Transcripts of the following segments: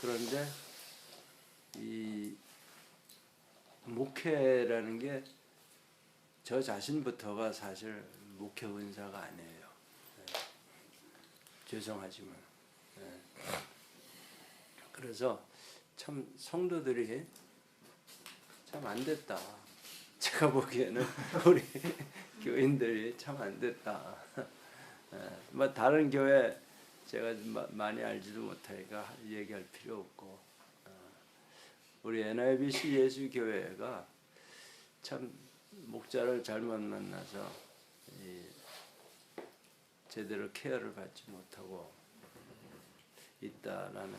그런데 이 목회라는 게 저 자신부터가 사실 목회 은사가 아니에요. 죄송하지만. 그래서 참 성도들이 참 안 됐다. 제가 보기에는 우리 교인들이 참 안 됐다. 뭐 다른 교회 제가 많이 알지도 못하니까 얘기할 필요 없고, 우리 NIBC 예수교회가 참 목자를 잘못 만나서 제대로 케어를 받지 못하고 있다라는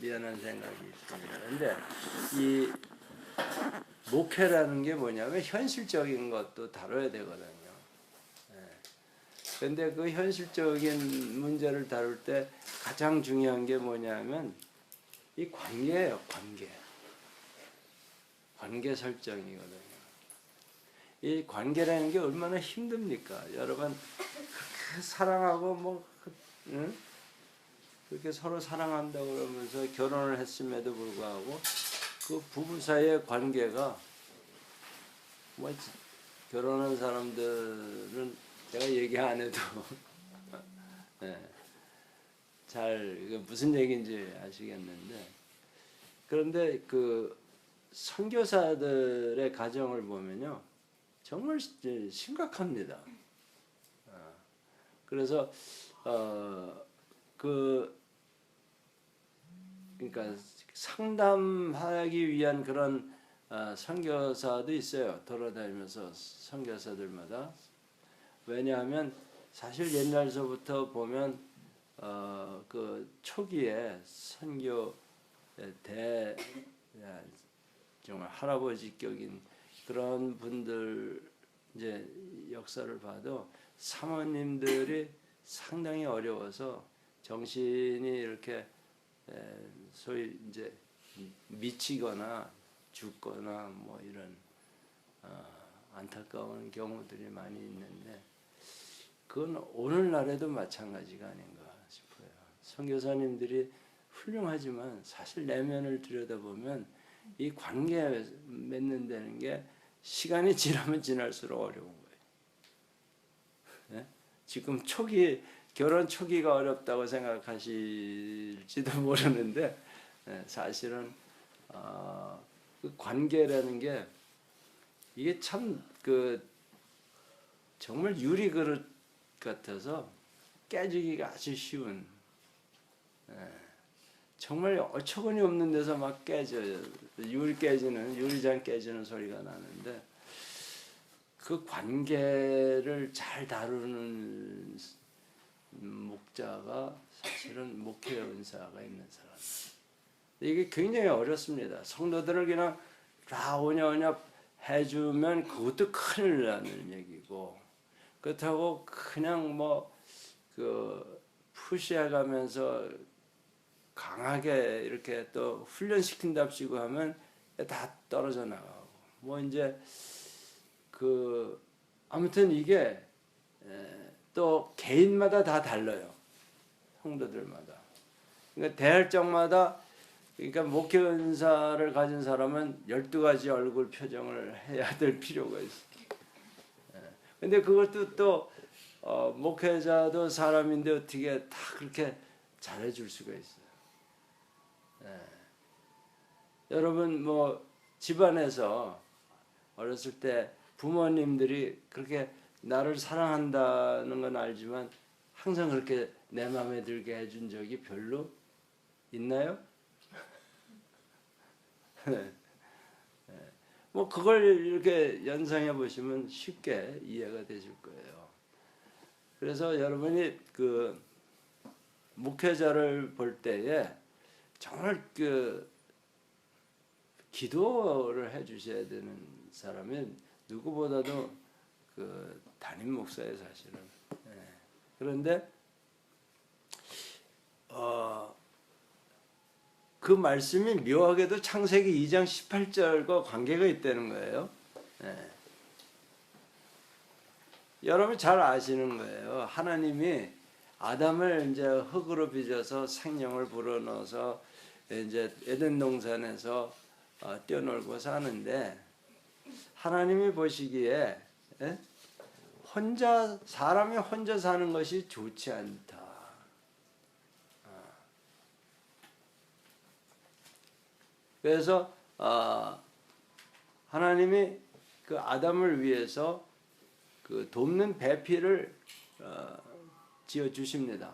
미안한 생각이 있습니다. 그런데 이 목회라는 게 뭐냐면 현실적인 것도 다뤄야 되거든요. 그런데 그 현실적인 문제를 다룰 때 가장 중요한 게 뭐냐면 이 관계예요. 관계 설정이거든요. 이 관계라는 게 얼마나 힘듭니까? 여러분 그렇게 사랑하고 뭐 응? 그렇게 서로 사랑한다고 그러면서 결혼을 했음에도 불구하고 그 부부 사이의 관계가 뭐 결혼한 사람들은 제가 얘기 안 해도 네. 잘 무슨 얘기인지 아시겠는데, 그런데 그 선교사들의 가정을 보면요 정말 심각합니다. 그래서 그러니까 상담하기 위한 그런 선교사도 있어요. 돌아다니면서 선교사들마다. 왜냐하면 사실 옛날서부터 보면 그 초기에 선교 정말 할아버지격인 그런 분들 이제 역사를 봐도 사모님들이 상당히 어려워서 정신이 이렇게 소위 이제 미치거나 죽거나 뭐 이런 안타까운 경우들이 많이 있는데, 그건 오늘날에도 마찬가지가 아닌가 싶어요. 선교사님들이 훌륭하지만 사실 내면을 들여다보면 이 관계 맺는다는 게 시간이 지나면 지날수록 어려운 거예요. 네? 지금 결혼 초기가 어렵다고 생각하실지도 모르는데 사실은 그 관계라는 게 이게 참 정말 유리 그릇 같아서 깨지기가 아주 쉬운, 정말 어처구니 없는 데서 막 깨져요. 유리잔 깨지는 소리가 나는데, 그 관계를 잘 다루는 목자가 사실은 목회 은사가 있는 사람. 이게 굉장히 어렵습니다. 성도들을 그냥 다 오냐 해주면 그것도 큰일 나는 얘기고, 그렇다고 그냥 푸시해가면서 강하게 이렇게 또 훈련시킨답시고 하면 다 떨어져 나가고, 이제 아무튼 이게 또 개인마다 다 달라요. 성도들마다. 그러니까 대할 적마다, 그러니까 목회 은사를 가진 사람은 12가지 얼굴 표정을 해야 될 필요가 있어요. 근데 그것도 또 목회자도 사람인데 어떻게 다 그렇게 잘해줄 수가 있어요. 여러분 집안에서 어렸을 때 부모님들이 그렇게 나를 사랑한다는 건 알지만 항상 그렇게 내 마음에 들게 해준 적이 별로 있나요? 그걸 이렇게 연상해 보시면 쉽게 이해가 되실 거예요. 그래서 여러분이 목회자를 볼 때에 정말 기도를 해 주셔야 되는 사람은 누구보다도 담임 목사예요, 사실은. 그런데 그 말씀이 묘하게도 창세기 2장 18절과 관계가 있다는 거예요. 여러분 잘 아시는 거예요. 하나님이 아담을 이제 흙으로 빚어서 생명을 불어넣어서 이제 에덴 동산에서 뛰어놀고 사는데 하나님이 보시기에 사람이 혼자 사는 것이 좋지 않다. 그래서 하나님이 그 아담을 위해서 그 돕는 배필을 지어 주십니다.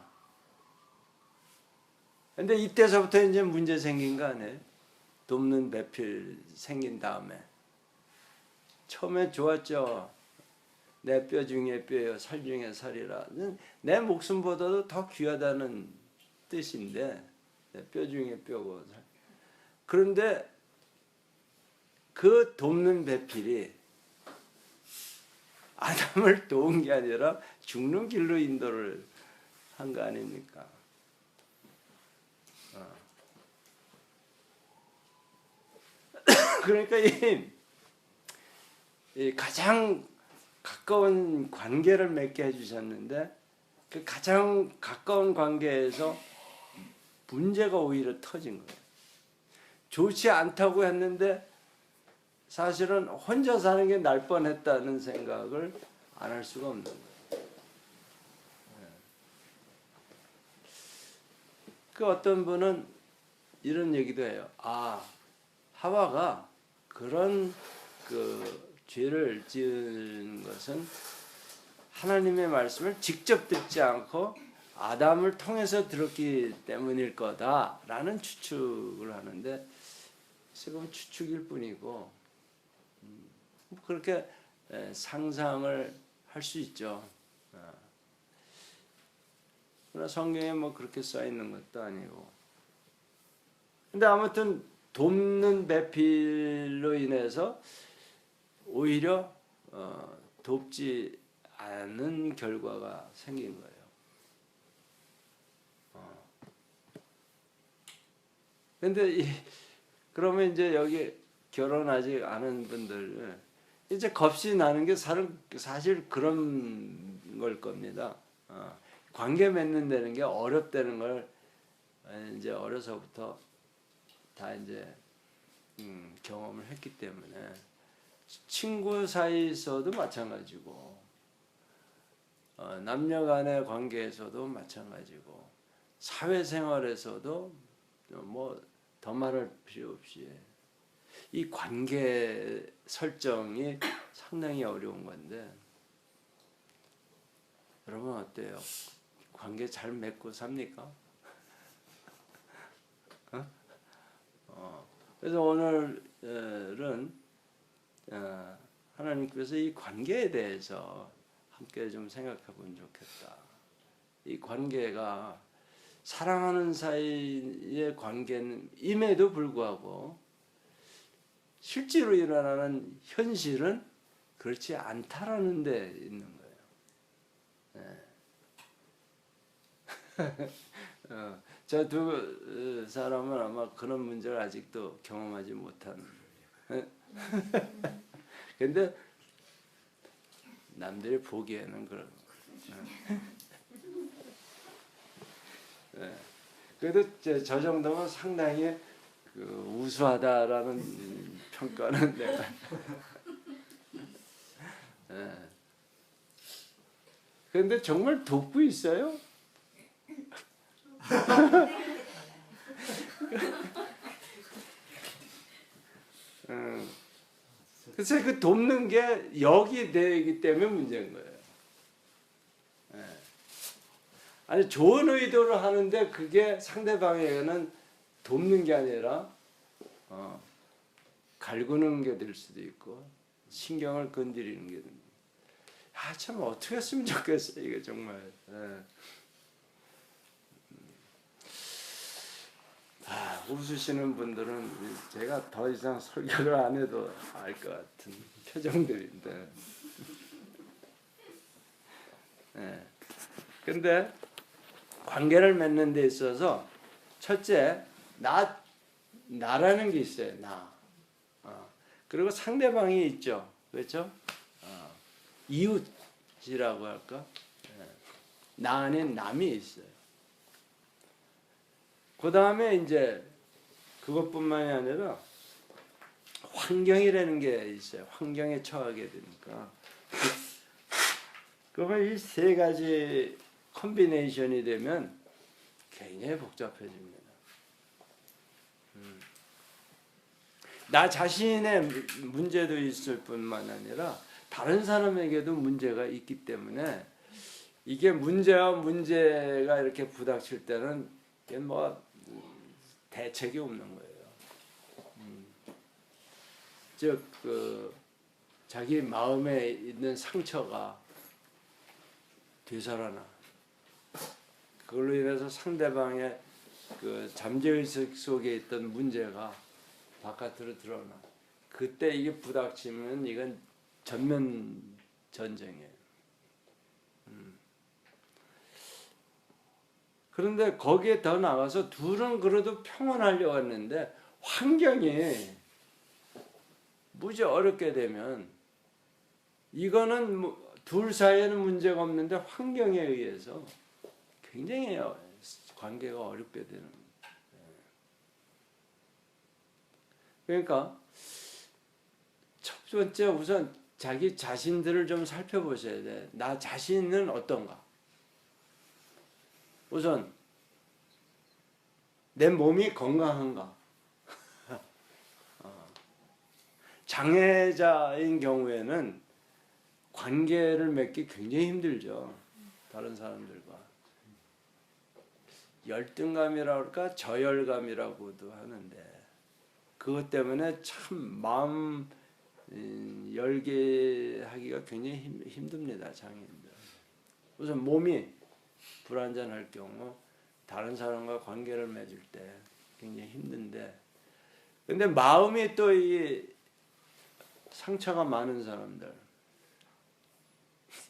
근데 이때서부터 이제 문제 생긴 거 아니에요? 돕는 배필 생긴 다음에 처음에 좋았죠. 내 뼈 중에 뼈요 살 중에 살이라. 내 목숨보다도 더 귀하다는 뜻인데 내 뼈 중에 뼈고 살. 그런데 그 돕는 배필이 아담을 도운 게 아니라 죽는 길로 인도를 한 거 아닙니까? 그러니까 이 가장 가까운 관계를 맺게 해주셨는데 그 가장 가까운 관계에서 문제가 오히려 터진 거예요. 좋지 않다고 했는데 사실은 혼자 사는 게 날 뻔했다는 생각을 안 할 수가 없는 거예요. 그 어떤 분은 이런 얘기도 해요. 하와가 그런 그 죄를 지은 것은 하나님의 말씀을 직접 듣지 않고 아담을 통해서 들었기 때문일 거다라는 추측을 하는데 지금 추측일 뿐이고 그렇게 상상을 할 수 있죠. 그러나 성경에 뭐 그렇게 써 있는 것도 아니고. 근데 아무튼 돕는 배필로 인해서 오히려 돕지 않은 결과가 생긴 거예요. 근데 그러면 이제 여기 결혼하지 않은 분들 이제 겁이 나는 게 사실 그런 걸 겁니다. 관계 맺는다는 게 어렵다는 걸 이제 어려서부터 다 이제 경험을 했기 때문에 친구 사이에서도 마찬가지고 남녀간의 관계에서도 마찬가지고 사회생활에서도 뭐 더 말할 필요 없이 이 관계 설정이 상당히 어려운 건데 여러분 어때요? 관계 잘 맺고 삽니까? 그래서 오늘은 하나님께서 이 관계에 대해서 함께 좀 생각해 보면 좋겠다. 이 관계가 사랑하는 사이의 관계임에도 불구하고 실제로 일어나는 현실은 그렇지 않다라는 데 있는 거예요. 저 두 사람은 아마 그런 문제를 아직도 경험하지 못한. 근데 남들이 보기에는 그런. 그래도 저 정도면 상당히 그 우수하다라는 평가는 내가. 그런데 정말 돕고 있어요? 그래서 그 돕는 게 역이 되기 때문에 문제인 거예요. 아니 좋은 의도를 하는데 그게 상대방에게는 돕는 게 아니라 갈구는 게 될 수도 있고 신경을 건드리는 게 됩니다. 참 어떻게 했으면 좋겠어요 이게 정말. 웃으시는 분들은 제가 더 이상 설교를 안 해도 알 것 같은 표정들인데. 근데 관계를 맺는 데 있어서 첫째 나라는 게 있어요. 나. 그리고 상대방이 있죠. 그렇죠? 이웃이라고 할까? 나 안에 남이 있어요. 그 다음에 이제 그것뿐만이 아니라 환경이라는 게 있어요. 환경에 처하게 되니까. 그러면 이 세 가지 컨비네이션이 되면 굉장히 복잡해집니다. 나 자신의 문제도 있을 뿐만 아니라 다른 사람에게도 문제가 있기 때문에 이게 문제와 문제가 이렇게 부닥칠 때는 이게 뭐 대책이 없는 거예요. 즉 자기 마음에 있는 상처가 되살아나. 그걸로 인해서 상대방의 그 잠재의식 속에 있던 문제가 바깥으로 드러나. 그때 이게 부닥치면 이건 전면 전쟁이에요. 그런데 거기에 더 나가서 둘은 그래도 평온하려고 했는데 환경이 무지 어렵게 되면 이거는 둘 사이에는 문제가 없는데 환경에 의해서 굉장히 관계가 어렵게 되는 거예요. 그러니까 첫 번째 우선 자기 자신들을 좀 살펴보셔야 돼. 나 자신은 어떤가? 우선 내 몸이 건강한가? 장애자인 경우에는 관계를 맺기 굉장히 힘들죠. 다른 사람들과. 열등감이라고 할까? 저열감이라고도 하는데 그것 때문에 참 마음 열게 하기가 굉장히 힘듭니다. 장애인들. 우선 몸이 불완전할 경우 다른 사람과 관계를 맺을 때 굉장히 힘든데 근데 마음이 또 이 상처가 많은 사람들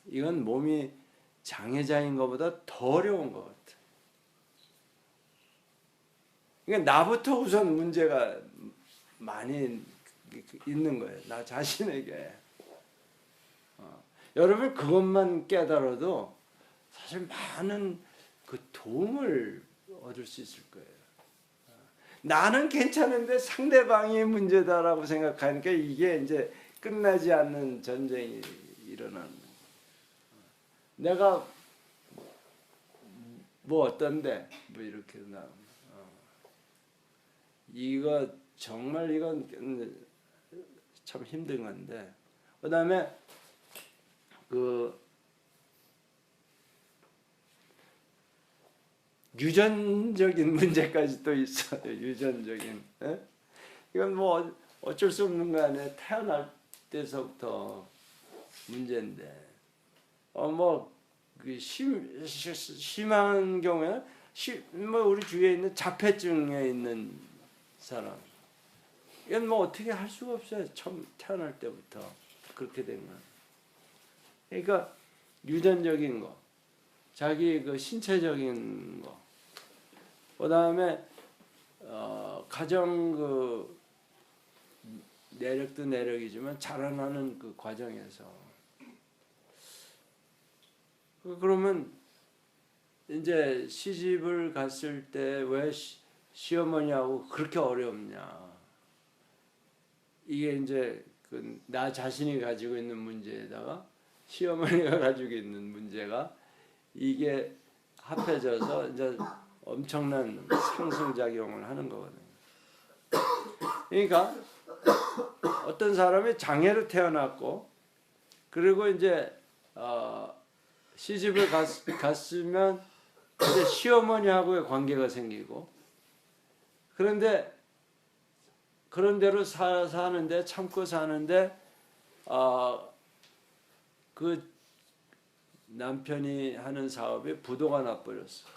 이건 몸이 장애자인 것보다 더 어려운 것 같아. 그러니까 나부터 우선 문제가 많이 있는 거예요. 나 자신에게. 여러분 그것만 깨달아도 사실 많은 그 도움을 얻을 수 있을 거예요. 나는 괜찮은데 상대방이 문제다라고 생각하니까 이게 이제 끝나지 않는 전쟁이 일어나는 거예요. 내가 뭐 어떤데 뭐 이렇게 나오면 이거 정말 이건 참 힘든 건데 그다음에 그 유전적인 문제까지 또 있어요. 유전적인. 에? 이건 뭐 어쩔 수 없는 거 아니에요. 태어날 때서부터 문제인데 뭐그 심한 경우에 뭐 우리 주위에 있는 자폐증에 있는 사람 이건 뭐 어떻게 할 수가 없어요. 처음 태어날 때부터 그렇게 된 건. 그러니까 유전적인 거, 자기 그 신체적인 거, 그 다음에 가정 그 내력도 내력이지만 자라나는 그 과정에서 그러면 이제 시집을 갔을 때 왜 시어머니하고 그렇게 어렵냐? 이게 이제 그 나 자신이 가지고 있는 문제에다가 시어머니가 가지고 있는 문제가 이게 합해져서 이제 엄청난 상승작용을 하는 거거든요. 그러니까 어떤 사람이 장애로 태어났고 그리고 이제 시집을 갔으면 이제 시어머니하고의 관계가 생기고 그런데 그런 대로 사는데 참고 사는데 그 남편이 하는 사업이 부도가 나버렸어.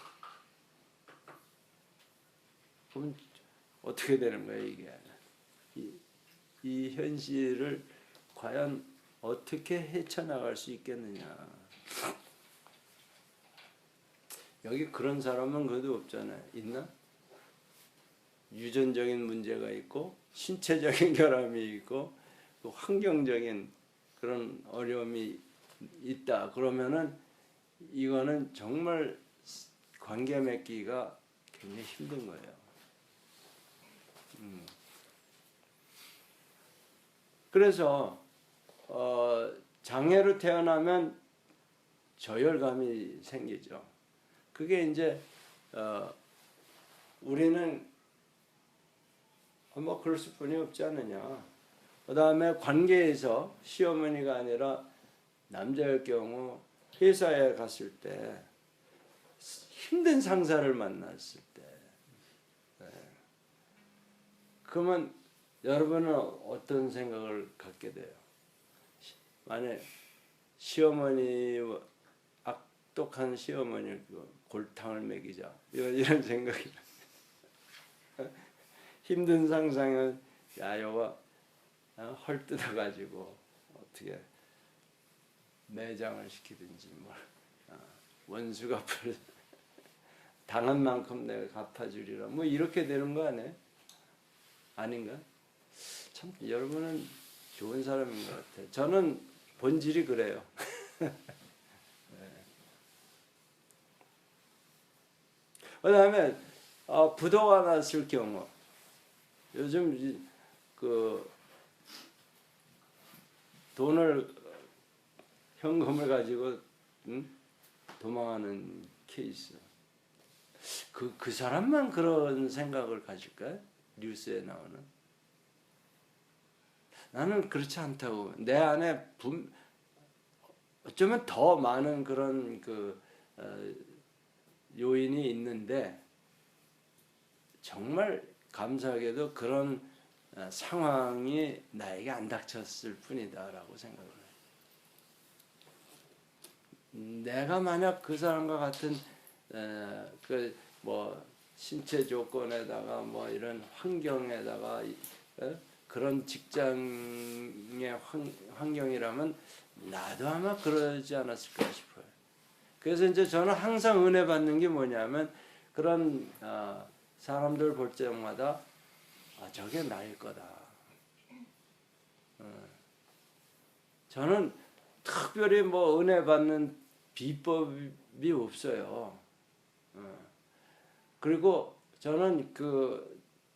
그럼 어떻게 되는 거예요 이게? 이 현실을 과연 어떻게 헤쳐나갈 수 있겠느냐. 여기 그런 사람은 그래도 없잖아요. 있나? 유전적인 문제가 있고 신체적인 결함이 있고 또 환경적인 그런 어려움이 있다. 그러면은 이거는 정말 관계 맺기가 굉장히 힘든 거예요. 그래서 장애로 태어나면 저열감이 생기죠. 그게 이제 우리는 뭐 그럴 수뿐이 없지 않느냐. 그 다음에 관계에서 시어머니가 아니라 남자일 경우 회사에 갔을 때 힘든 상사를 만났을 때 그러면 여러분은 어떤 생각을 갖게 돼요? 만약 시어머니 악독한 시어머니 골탕을 먹이자 이런 생각이 힘든 상상은 야 여가 헐뜯어 가지고 어떻게 매장을 시키든지 뭘 원수 갚을 당한 만큼 내가 갚아주리라 뭐 이렇게 되는 거 아니에요? 아닌가? 참 여러분은 좋은 사람인 것 같아요. 저는 본질이 그래요. 네. 그다음에 부도가 났을 경우 요즘 그 돈을 현금을 가지고 도망하는 케이스. 그 사람만 그런 생각을 가질까요? 뉴스에 나오는. 나는 그렇지 않다고. 내 안에 어쩌면 더 많은 그런 요인이 있는데 정말 감사하게도 그런 상황이 나에게 안 닥쳤을 뿐이다라고 생각을 해요. 내가 만약 그 사람과 같은 뭐 신체 조건에다가 뭐 이런 환경에다가 그런 직장의 환경이라면 나도 아마 그러지 않았을까 싶어요. 그래서 이제 저는 항상 은혜 받는 게 뭐냐면 그런 사람들 볼 때마다 저게 나일 거다. 저는 특별히 뭐 은혜 받는 비법이 없어요. 그리고 저는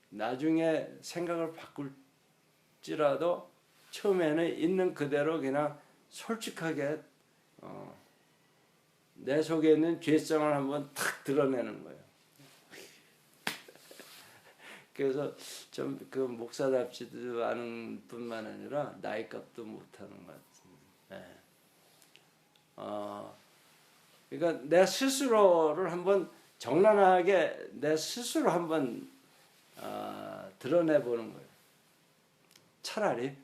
나중에 생각을 바꿀지라도 처음에는 있는 그대로 그냥 솔직하게 내 속에 있는 죄성을 한번 탁 드러내는 거예요. 그래서 좀 목사답지도 않은 뿐만 아니라 나이값도 못하는 것 같습니다. 그러니까 내 스스로를 한번 정난하게 내 스스로 한번 드러내보는 거예요. 차라리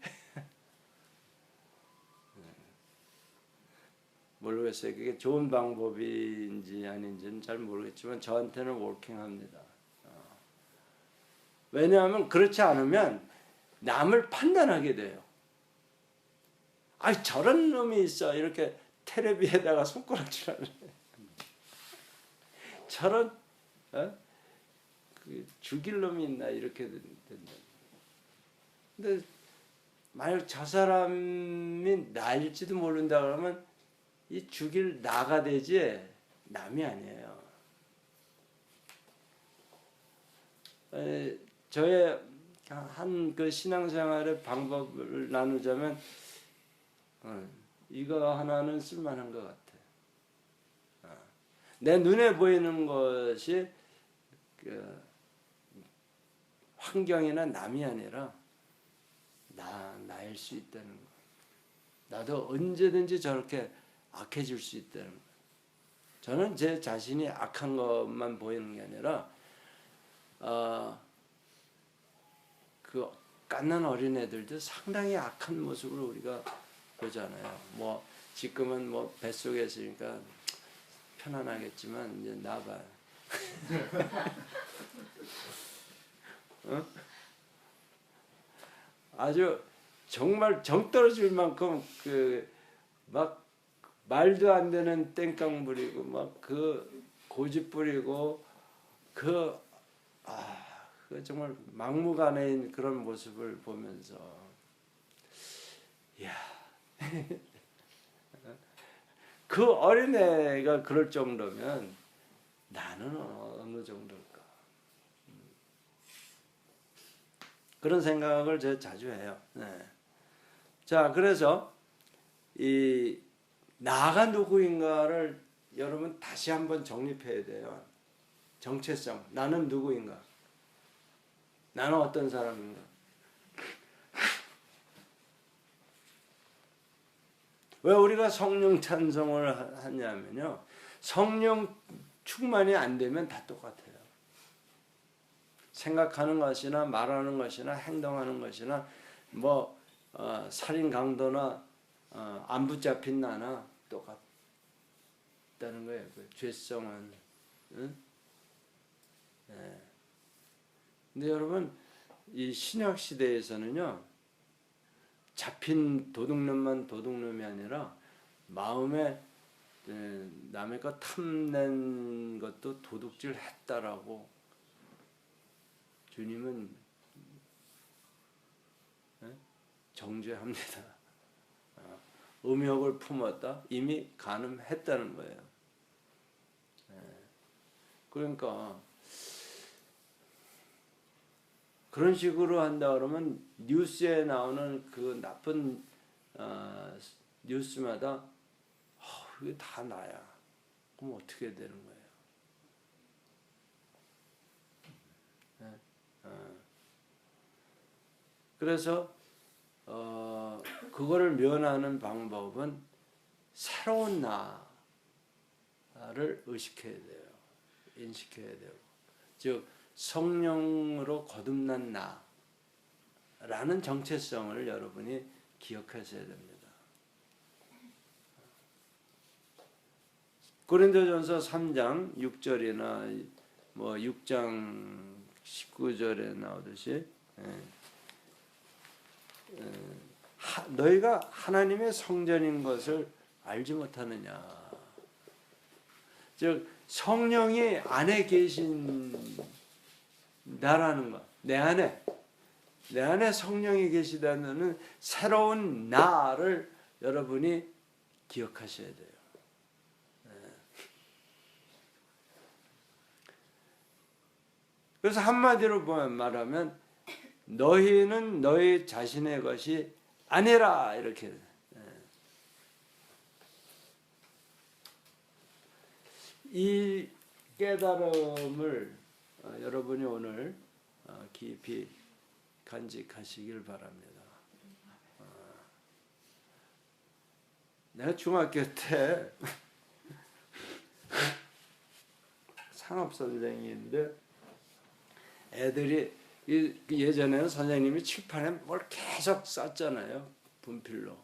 모르겠어요. 그게 좋은 방법인지 아닌지는 잘 모르겠지만 저한테는 워킹합니다. 왜냐하면 그렇지 않으면 남을 판단하게 돼요. 저런 놈이 있어. 이렇게 텔레비에다가 손가락질하는 저런 죽일 놈이 있나 이렇게 된다. 근데 만약 저 사람이 나일지도 모른다 그러면 이 죽일 나가 되지 남이 아니에요. 저의 한 신앙생활의 방법을 나누자면 이거 하나는 쓸만한 것 같아요. 내 눈에 보이는 것이 환경이나 남이 아니라 나일 수 있다는 거. 나도 언제든지 저렇게 악해질 수 있다는 거. 저는 제 자신이 악한 것만 보이는 게 아니라 갓난 어린애들도 상당히 악한 모습을 우리가 보잖아요. 뭐 지금은 뭐 뱃속에 있으니까 편안하겠지만 이제 나봐요. 아주 정말 정 떨어질 만큼 막 말도 안 되는 땡깡 부리고 막 고집 부리고 정말 막무가내인 그런 모습을 보면서 이야 그 어린애가 그럴 정도면 나는 어느 정도일까? 그런 생각을 제가 자주 해요. 네. 자, 그래서 이 나가 누구인가를 여러분 다시 한번 정립해야 돼요. 정체성. 나는 누구인가? 나는 어떤 사람인가? 왜 우리가 성령 찬송을 하냐면요. 성령 충만이 안 되면 다 똑같아요. 생각하는 것이나 말하는 것이나 행동하는 것이나 뭐 살인 강도나 안 붙잡힌 나나 똑같다는 거예요. 그 죄성은. 응? 네. 근데 여러분 이 신약 시대에서는요. 잡힌 도둑놈만 도둑놈이 아니라 마음에 남의 것 탐낸 것도 도둑질 했다라고 주님은 정죄합니다. 음욕을 품었다. 이미 간음했다는 거예요. 그러니까 그런 식으로 한다 그러면 뉴스에 나오는 그 나쁜 뉴스마다 이게 다 나야. 그럼 어떻게 되는 거예요? 그래서 그거를 면하는 방법은 새로운 나를 의식해야 돼요. 인식해야 되고, 즉 성령으로 거듭난 나라는 정체성을 여러분이 기억하셔야 됩니다. 고린도전서 3장 6절이나 뭐 6장 19절에 나오듯이 너희가 하나님의 성전인 것을 알지 못하느냐. 즉 성령이 안에 계신다라는 것. 내 안에 성령이 계시다는 새로운 나를 여러분이 기억하셔야 돼요. 그래서 한마디로 말하면 너희는 너희 자신의 것이 아니라 이렇게. 이 깨달음을 여러분이 오늘 깊이 간직하시길 바랍니다. 내가 중학교 때 상업선생인데 애들이 예전에는 선생님이 칠판에 뭘 계속 썼잖아요. 분필로.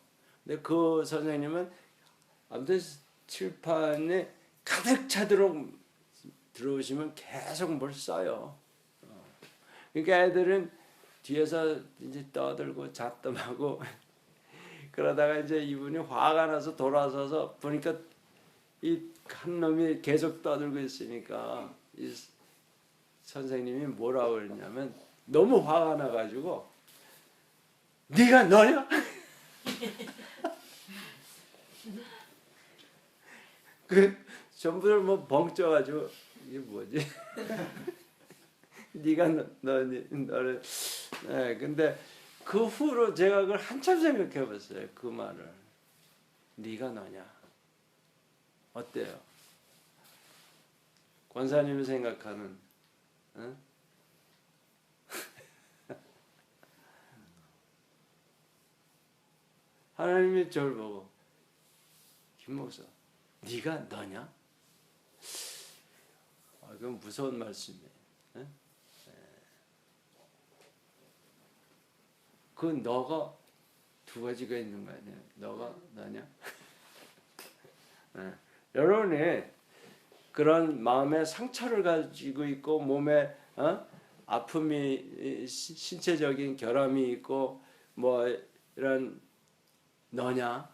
근데 그 선생님은 아무튼 칠판에 가득 차도록 들어오시면 계속 뭘 써요. 그러니까 애들은 뒤에서 이제 떠들고 잡담하고 그러다가 이제 이분이 화가 나서 돌아서서 보니까 이 한 놈이 계속 떠들고 있으니까 이 선생님이 뭐라고 그랬냐면 너무 화가 나가지고 네가 너냐? 그 전부들 뭐 벙쪄가지고 이게 뭐지? 네가 너를. 네, 근데 그 후로 제가 그걸 한참 생각해봤어요. 그 말을. 네가 너냐? 어때요? 권사님이 생각하는 응? 하나님이 저를 보고 김 목사 네가 너냐? 그건 무서운 말씀이에요. 응? 그 너가 두 가지가 있는 거 아니에요? 너가 너냐? 여러분이 그런 마음의 상처를 가지고 있고 몸에 아픔이 신체적인 결함이 있고 뭐 이런 너냐?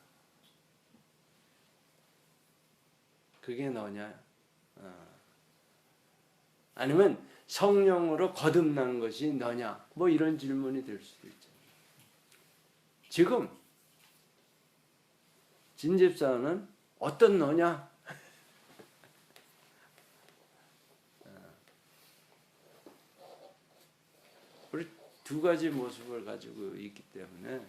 그게 너냐? 아니면 성령으로 거듭난 것이 너냐? 뭐 이런 질문이 될 수도 있죠. 지금 진 집사는 어떤 노냐? 우리 두 가지 모습을 가지고 있기 때문에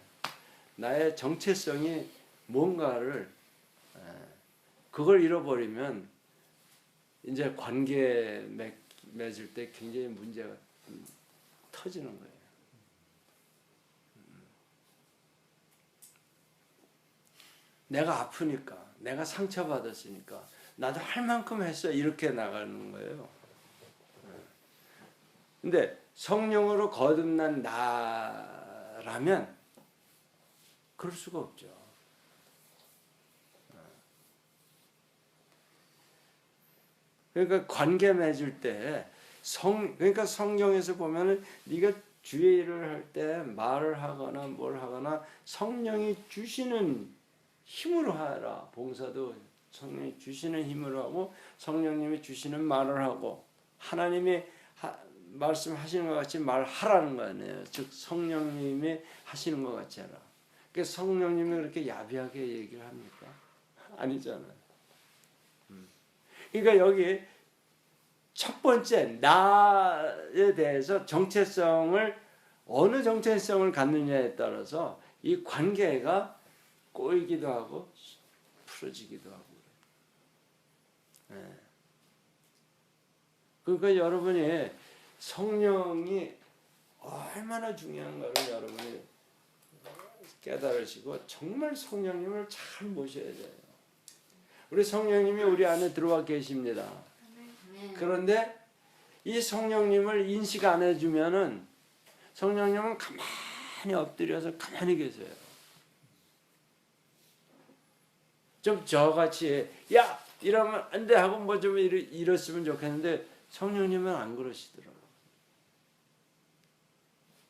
나의 정체성이 뭔가를 그걸 잃어버리면 이제 관계 맺을 때 굉장히 문제가 터지는 거예요. 내가 아프니까, 내가 상처받았으니까 나도 할 만큼 했어 이렇게 나가는 거예요. 근데 성령으로 거듭난 나라면 그럴 수가 없죠. 그러니까 관계 맺을 때 그러니까 성경에서 보면은 네가 주의 일을 할 때 말을 하거나 뭘 하거나 성령이 주시는 힘으로 하라. 봉사도 성령이 주시는 힘으로 하고 성령님이 주시는 말을 하고 하나님이 말씀하시는 것 같이 말하라는 거 아니에요. 즉 성령님이 하시는 것 같이 하라. 그러니까 성령님이 그렇게 야비하게 얘기를 합니까? 아니잖아요. 그러니까 여기 첫 번째 나에 대해서 정체성을 어느 정체성을 갖느냐에 따라서 이 관계가 꼬이기도 하고 풀어지기도 하고. 네. 그러니까 여러분이 성령이 얼마나 중요한가를 여러분이 깨달으시고 정말 성령님을 잘 모셔야 돼요. 우리 성령님이 우리 안에 들어와 계십니다. 그런데 이 성령님을 인식 안 해주면은 성령님은 가만히 엎드려서 가만히 계세요. 좀 저같이 야 이러면 안 돼 하고 뭐 좀 이랬으면 좋겠는데 성령님은 안 그러시더라고요.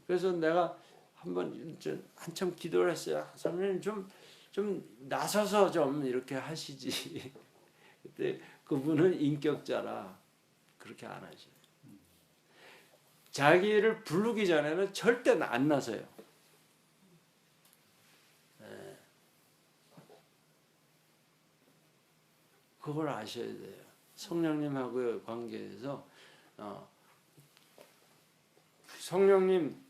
그래서 내가 한참 기도를 했어요. 성령님 좀 나서서 좀 이렇게 하시지. 그때 그분은 인격자라 그렇게 안 하셔요. 자기를 부르기 전에는 절대 안 나서요. 네. 그걸 아셔야 돼요. 성령님하고의 관계에서 성령님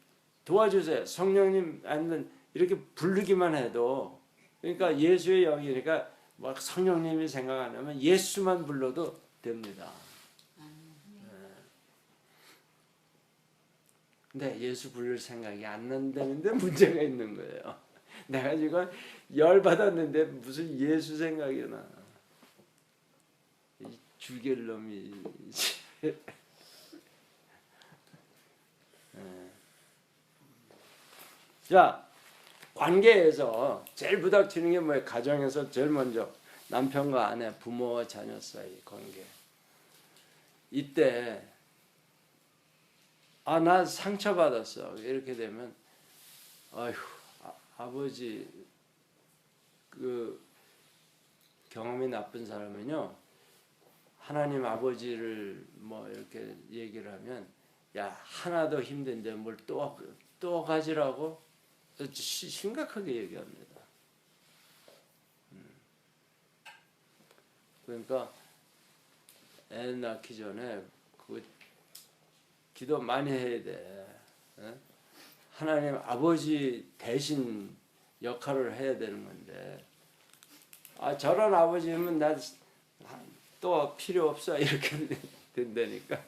도와주세요. 성령님 아니면 이렇게 부르기만 해도 그러니까 예수의 영이니까 막 성령님이 생각 안 나면 예수만 불러도 됩니다. 근데 예수 부를 생각이 안 난다는데 문제가 있는 거예요. 내가 지금 열 받았는데 무슨 예수 생각이 나? 이 죽일 놈이. 자, 관계에서 제일 부닥치는 게 뭐예요? 가정에서 제일 먼저 남편과 아내, 부모와 자녀 사이 관계. 이때 나 상처받았어. 이렇게 되면 아휴, 아버지 그 경험이 나쁜 사람은요. 하나님 아버지를 뭐 이렇게 얘기를 하면 야, 하나도 힘든데 뭘 또 가지라고 심각하게 얘기합니다. 그러니까 애 낳기 전에 그 기도 많이 해야 돼. 하나님 아버지 대신 역할을 해야 되는 건데 저런 아버지면 나 또 필요 없어 이렇게 된다니까.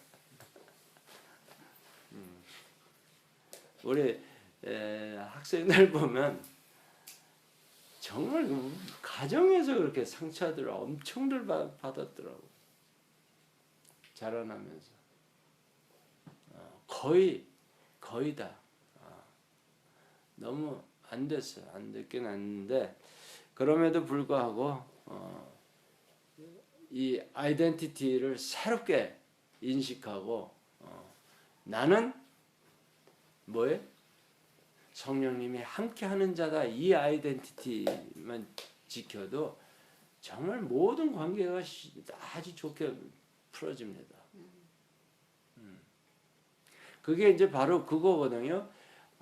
우리 학생들 보면 정말 가정에서 그렇게 상처들을 엄청들 받았더라고. 자라나면서 거의 다 너무 안 됐어요. 안 됐긴 했는데 그럼에도 불구하고 이 아이덴티티를 새롭게 인식하고 나는 뭐예요? 성령님이 함께하는 자다. 이 아이덴티티만 지켜도 정말 모든 관계가 아주 좋게 풀어집니다. 그게 이제 바로 그거거든요.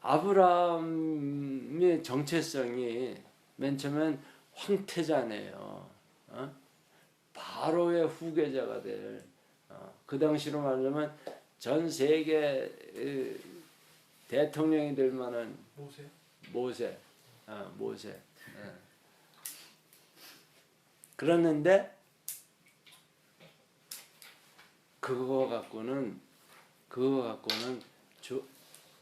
아브라함의 정체성이 맨 처음엔 황태자네요. 바로의 후계자가 될 그 당시로 말하면 전 세계 대통령이 될 만한 모세. 그랬는데 그거 갖고는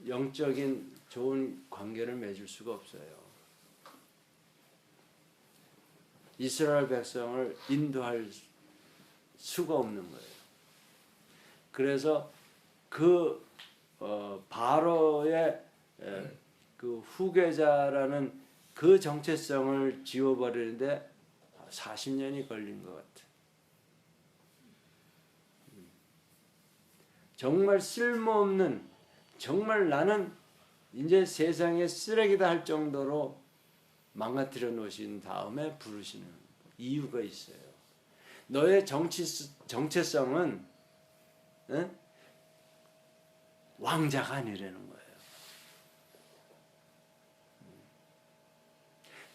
영적인 좋은 관계를 맺을 수가 없어요. 이스라엘 백성을 인도할 수가 없는 거예요. 그래서 그 바로의 그 후계자라는 그 정체성을 지워버리는데 40년이 걸린 것 같아. 정말 쓸모없는, 정말 나는 이제 세상에 쓰레기다 할 정도로 망가뜨려 놓으신 다음에 부르시는 이유가 있어요. 너의 정체성은 왕자가 아니라는 거예요.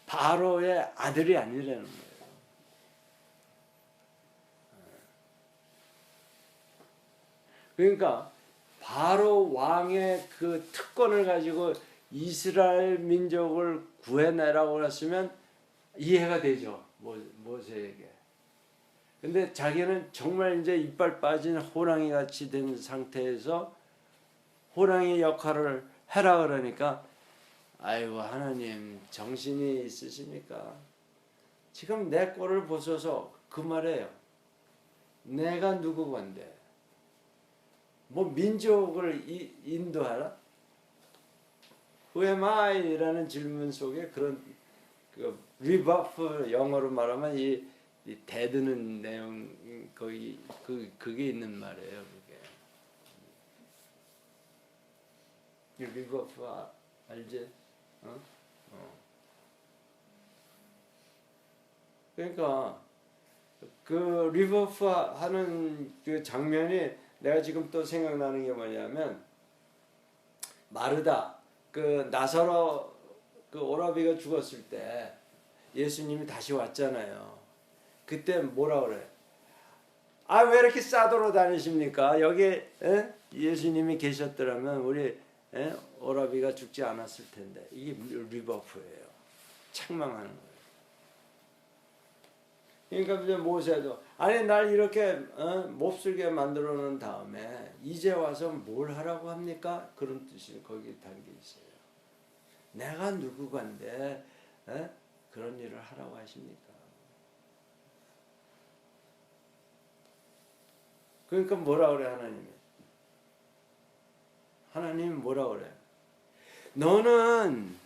바로의 아들이 아니라는 거예요. 그러니까 바로 왕의 그 특권을 가지고 이스라엘 민족을 구해내라고 했으면 이해가 되죠. 모세에게. 근데 자기는 정말 이제 이빨 빠진 호랑이 같이 된 상태에서 호랑이 역할을 해라 그러니까 아이고 하나님 정신이 있으십니까? 지금 내 꼴을 보셔서 그 말이에요. 내가 누구건데 뭐 민족을 인도하라? Who am I? 라는 질문 속에 그런 그 리버프 영어로 말하면 이 대드는 내용 거기 그게 있는 말이에요. 그게 리버프 알지? 그러니까 그 리버프 하는 그 장면이 내가 지금 또 생각나는 게 뭐냐면 마르다 그 나사로 그 오라비가 죽었을 때 예수님이 다시 왔잖아요. 그때 뭐라 그래? 아, 왜 이렇게 싸돌아 다니십니까? 여기 예수님이 계셨더라면 우리 오라비가 죽지 않았을 텐데. 이게 리버프예요. 책망하는 거예요. 그러니까 이제 모세도 아니 날 이렇게 몹쓸게 만들어 놓은 다음에 이제 와서 뭘 하라고 합니까? 그런 뜻이 거기 담겨 있어요. 내가 누구건데 그런 일을 하라고 하십니까? 그러니까 뭐라 그래 하나님이? 하나님 뭐라 그래? 너는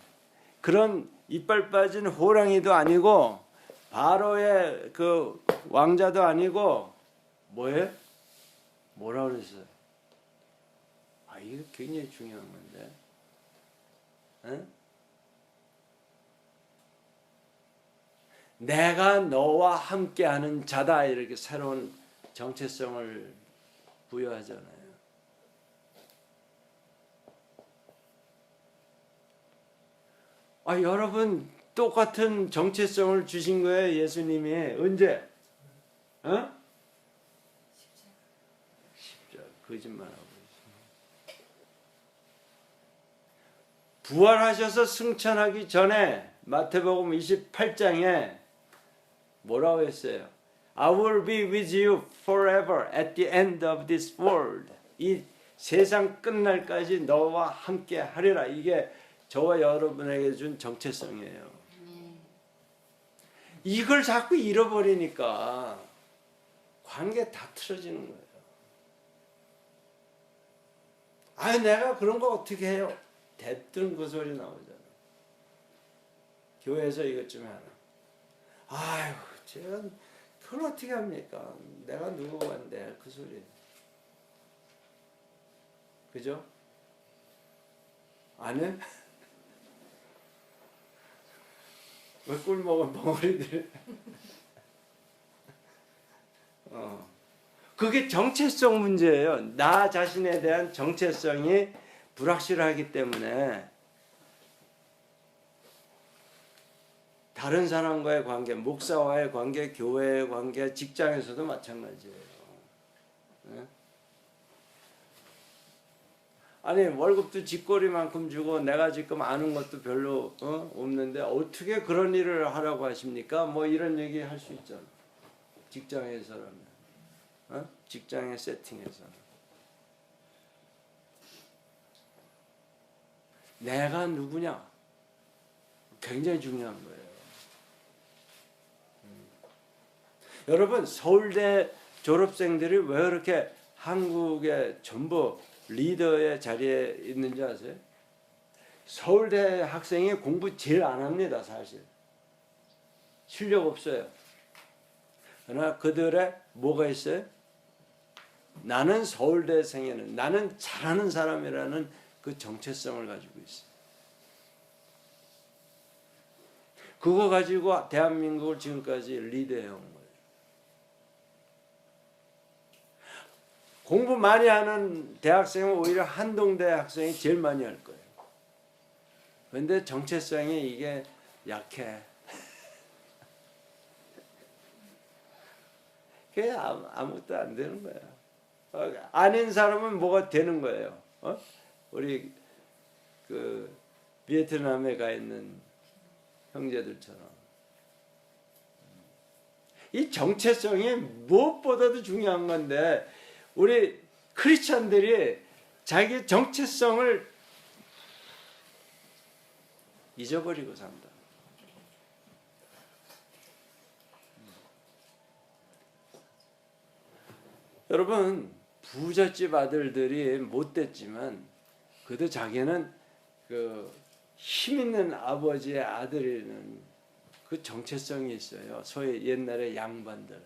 그런 이빨 빠진 호랑이도 아니고 바로의 그 왕자도 아니고 뭐해? 뭐라 그랬어요? 아 이거 굉장히 중요한 건데. 내가 너와 함께하는 자다 이렇게 새로운 정체성을 부여하잖아요. 아 여러분 똑같은 정체성을 주신 거예요 예수님이. 언제? 십자가. 거짓말하고 있어요. 부활하셔서 승천하기 전에 마태복음 28장에 뭐라고 했어요? I will be with you forever at the end of this world. 이 세상 끝날까지 너와 함께 하리라. 이게 저와 여러분에게 준 정체성이에요. 이걸 자꾸 잃어버리니까 관계 다 틀어지는 거예요. 아, 내가 그런 거 어떻게 해요? 대뜸 그 소리 나오잖아. 교회에서 이것 좀 하나. 아이고, 제가 그걸 어떻게 합니까? 내가 누구인데 그 소리. 그죠? 안 해? 왜 꿀 먹은 벙어리들? 그게 정체성 문제예요. 나 자신에 대한 정체성이 불확실하기 때문에 다른 사람과의 관계, 목사와의 관계, 교회의 관계, 직장에서도 마찬가지예요. 네? 아니 월급도 쥐꼬리만큼 주고 내가 지금 아는 것도 별로 없는데 어떻게 그런 일을 하라고 하십니까? 뭐 이런 얘기 할 수 있잖아. 직장에서라면. 직장의 세팅에서는. 내가 누구냐? 굉장히 중요한 거예요. 여러분 서울대 졸업생들이 왜 그렇게 한국의 전부 리더의 자리에 있는지 아세요? 서울대 학생이 공부 제일 안 합니다. 사실. 실력 없어요. 그러나 그들의 뭐가 있어요? 나는 서울대생에는 나는 잘하는 사람이라는 그 정체성을 가지고 있어요. 그거 가지고 대한민국을 지금까지 리드해 온 거예요. 공부 많이 하는 대학생은 오히려 한동대 학생이 제일 많이 할 거예요. 그런데 정체성이 이게 약해. 그게 아무것도 안 되는 거야. 아닌 사람은 뭐가 되는 거예요. 우리 그 베트남에 가 있는 형제들처럼. 이 정체성이 무엇보다도 중요한 건데 우리 크리스찬들이 자기 정체성을 잊어버리고 산다. 여러분 부잣집 아들들이 못됐지만 그래도 자기는 그 힘 있는 아버지의 아들이라는 그 정체성이 있어요. 소위 옛날에 양반들,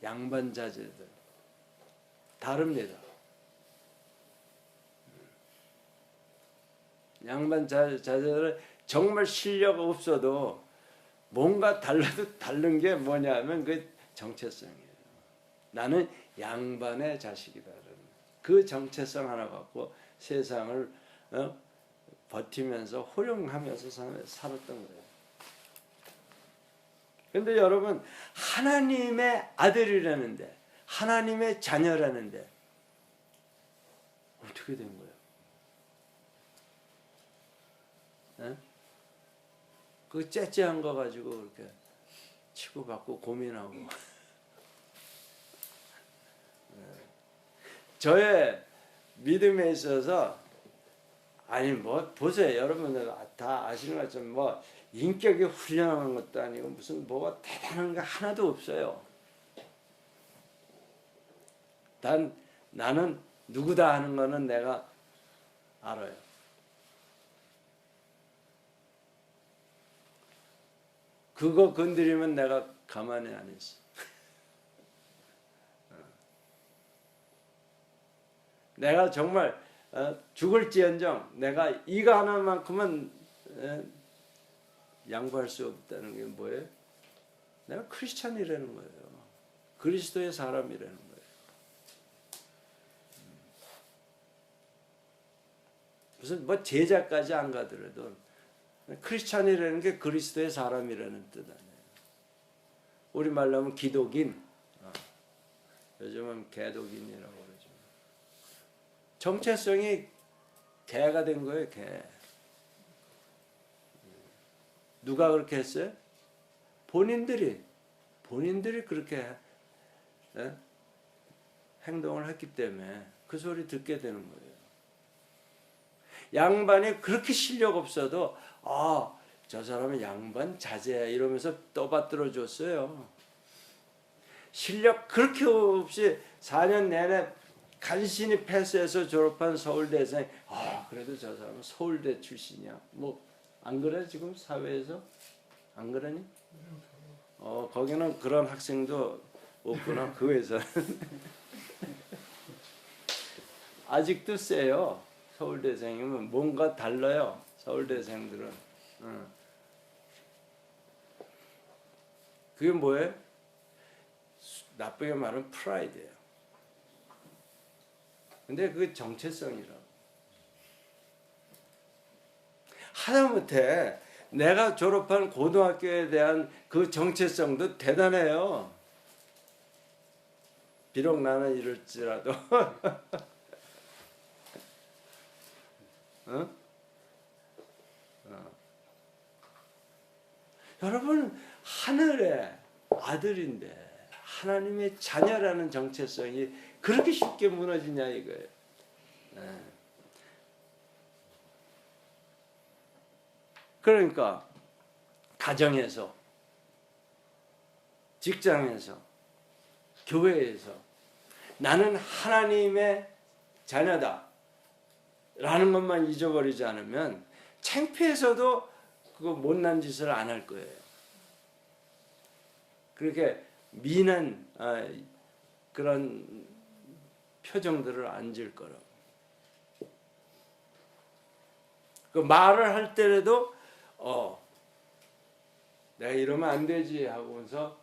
양반 자제들 다릅니다. 양반 자제들은 정말 실력 없어도 뭔가 달라도 다른 게 뭐냐면 그 정체성이에요. 나는 양반의 자식이다. 그 정체성 하나 갖고 세상을 버티면서 호령하면서 살았던 거예요. 그런데 여러분 하나님의 아들이라는데 하나님의 자녀라는데 어떻게 된 거예요? 그 째째한 거 가지고 이렇게 치고받고 고민하고 저의 믿음에 있어서 아니 뭐 보세요. 여러분들 다 아시는 것처럼 뭐 인격이 훌륭한 것도 아니고 무슨 뭐가 대단한 게 하나도 없어요. 나는 누구다 하는 거는 내가 알아요. 그거 건드리면 내가 가만히 안 있어. 내가 정말 죽을지언정 내가 이거 하나만큼은 양보할 수 없다는 게 뭐예요? 내가 크리스찬이라는 거예요. 그리스도의 사람이라는 거예요. 무슨 뭐 제자까지 안 가더라도 크리스찬이라는 게 그리스도의 사람이라는 뜻 아니에요. 우리말로 하면 기독인, 요즘은 개독인이라고 그러죠. 정체성이 개가 된 거예요. 개. 누가 그렇게 했어요? 본인들이 그렇게 행동을 했기 때문에 그 소리 듣게 되는 거예요. 양반이 그렇게 실력 없어도 저 사람은 양반 자제야 이러면서 떠받들어 줬어요. 실력 그렇게 없이 4년 내내 간신히 패스해서 졸업한 서울대생이 그래도 저 사람은 서울대 출신이야. 뭐 안 그래 지금 사회에서? 안 그러니? 거기는 그런 학생도 없구나. 그 회사는. 아직도 세요. 서울대생이면 뭔가 달라요. 서울대생들은. 그게 뭐예요? 나쁘게 말하면 프라이드예요. 근데 그게 정체성이라고. 하다못해 내가 졸업한 고등학교에 대한 그 정체성도 대단해요. 비록 나는 이럴지라도. 어? 여러분, 하늘의 아들인데 하나님의 자녀라는 정체성이 그렇게 쉽게 무너지냐 이거예요. 그러니까 가정에서, 직장에서, 교회에서 나는 하나님의 자녀다 라는 것만 잊어버리지 않으면 창피해서도 그거 못난 짓을 안 할 거예요. 그렇게 미난 그런 표정들을 안 지을 거라고. 그 말을 할 때라도 내가 이러면 안 되지 하고서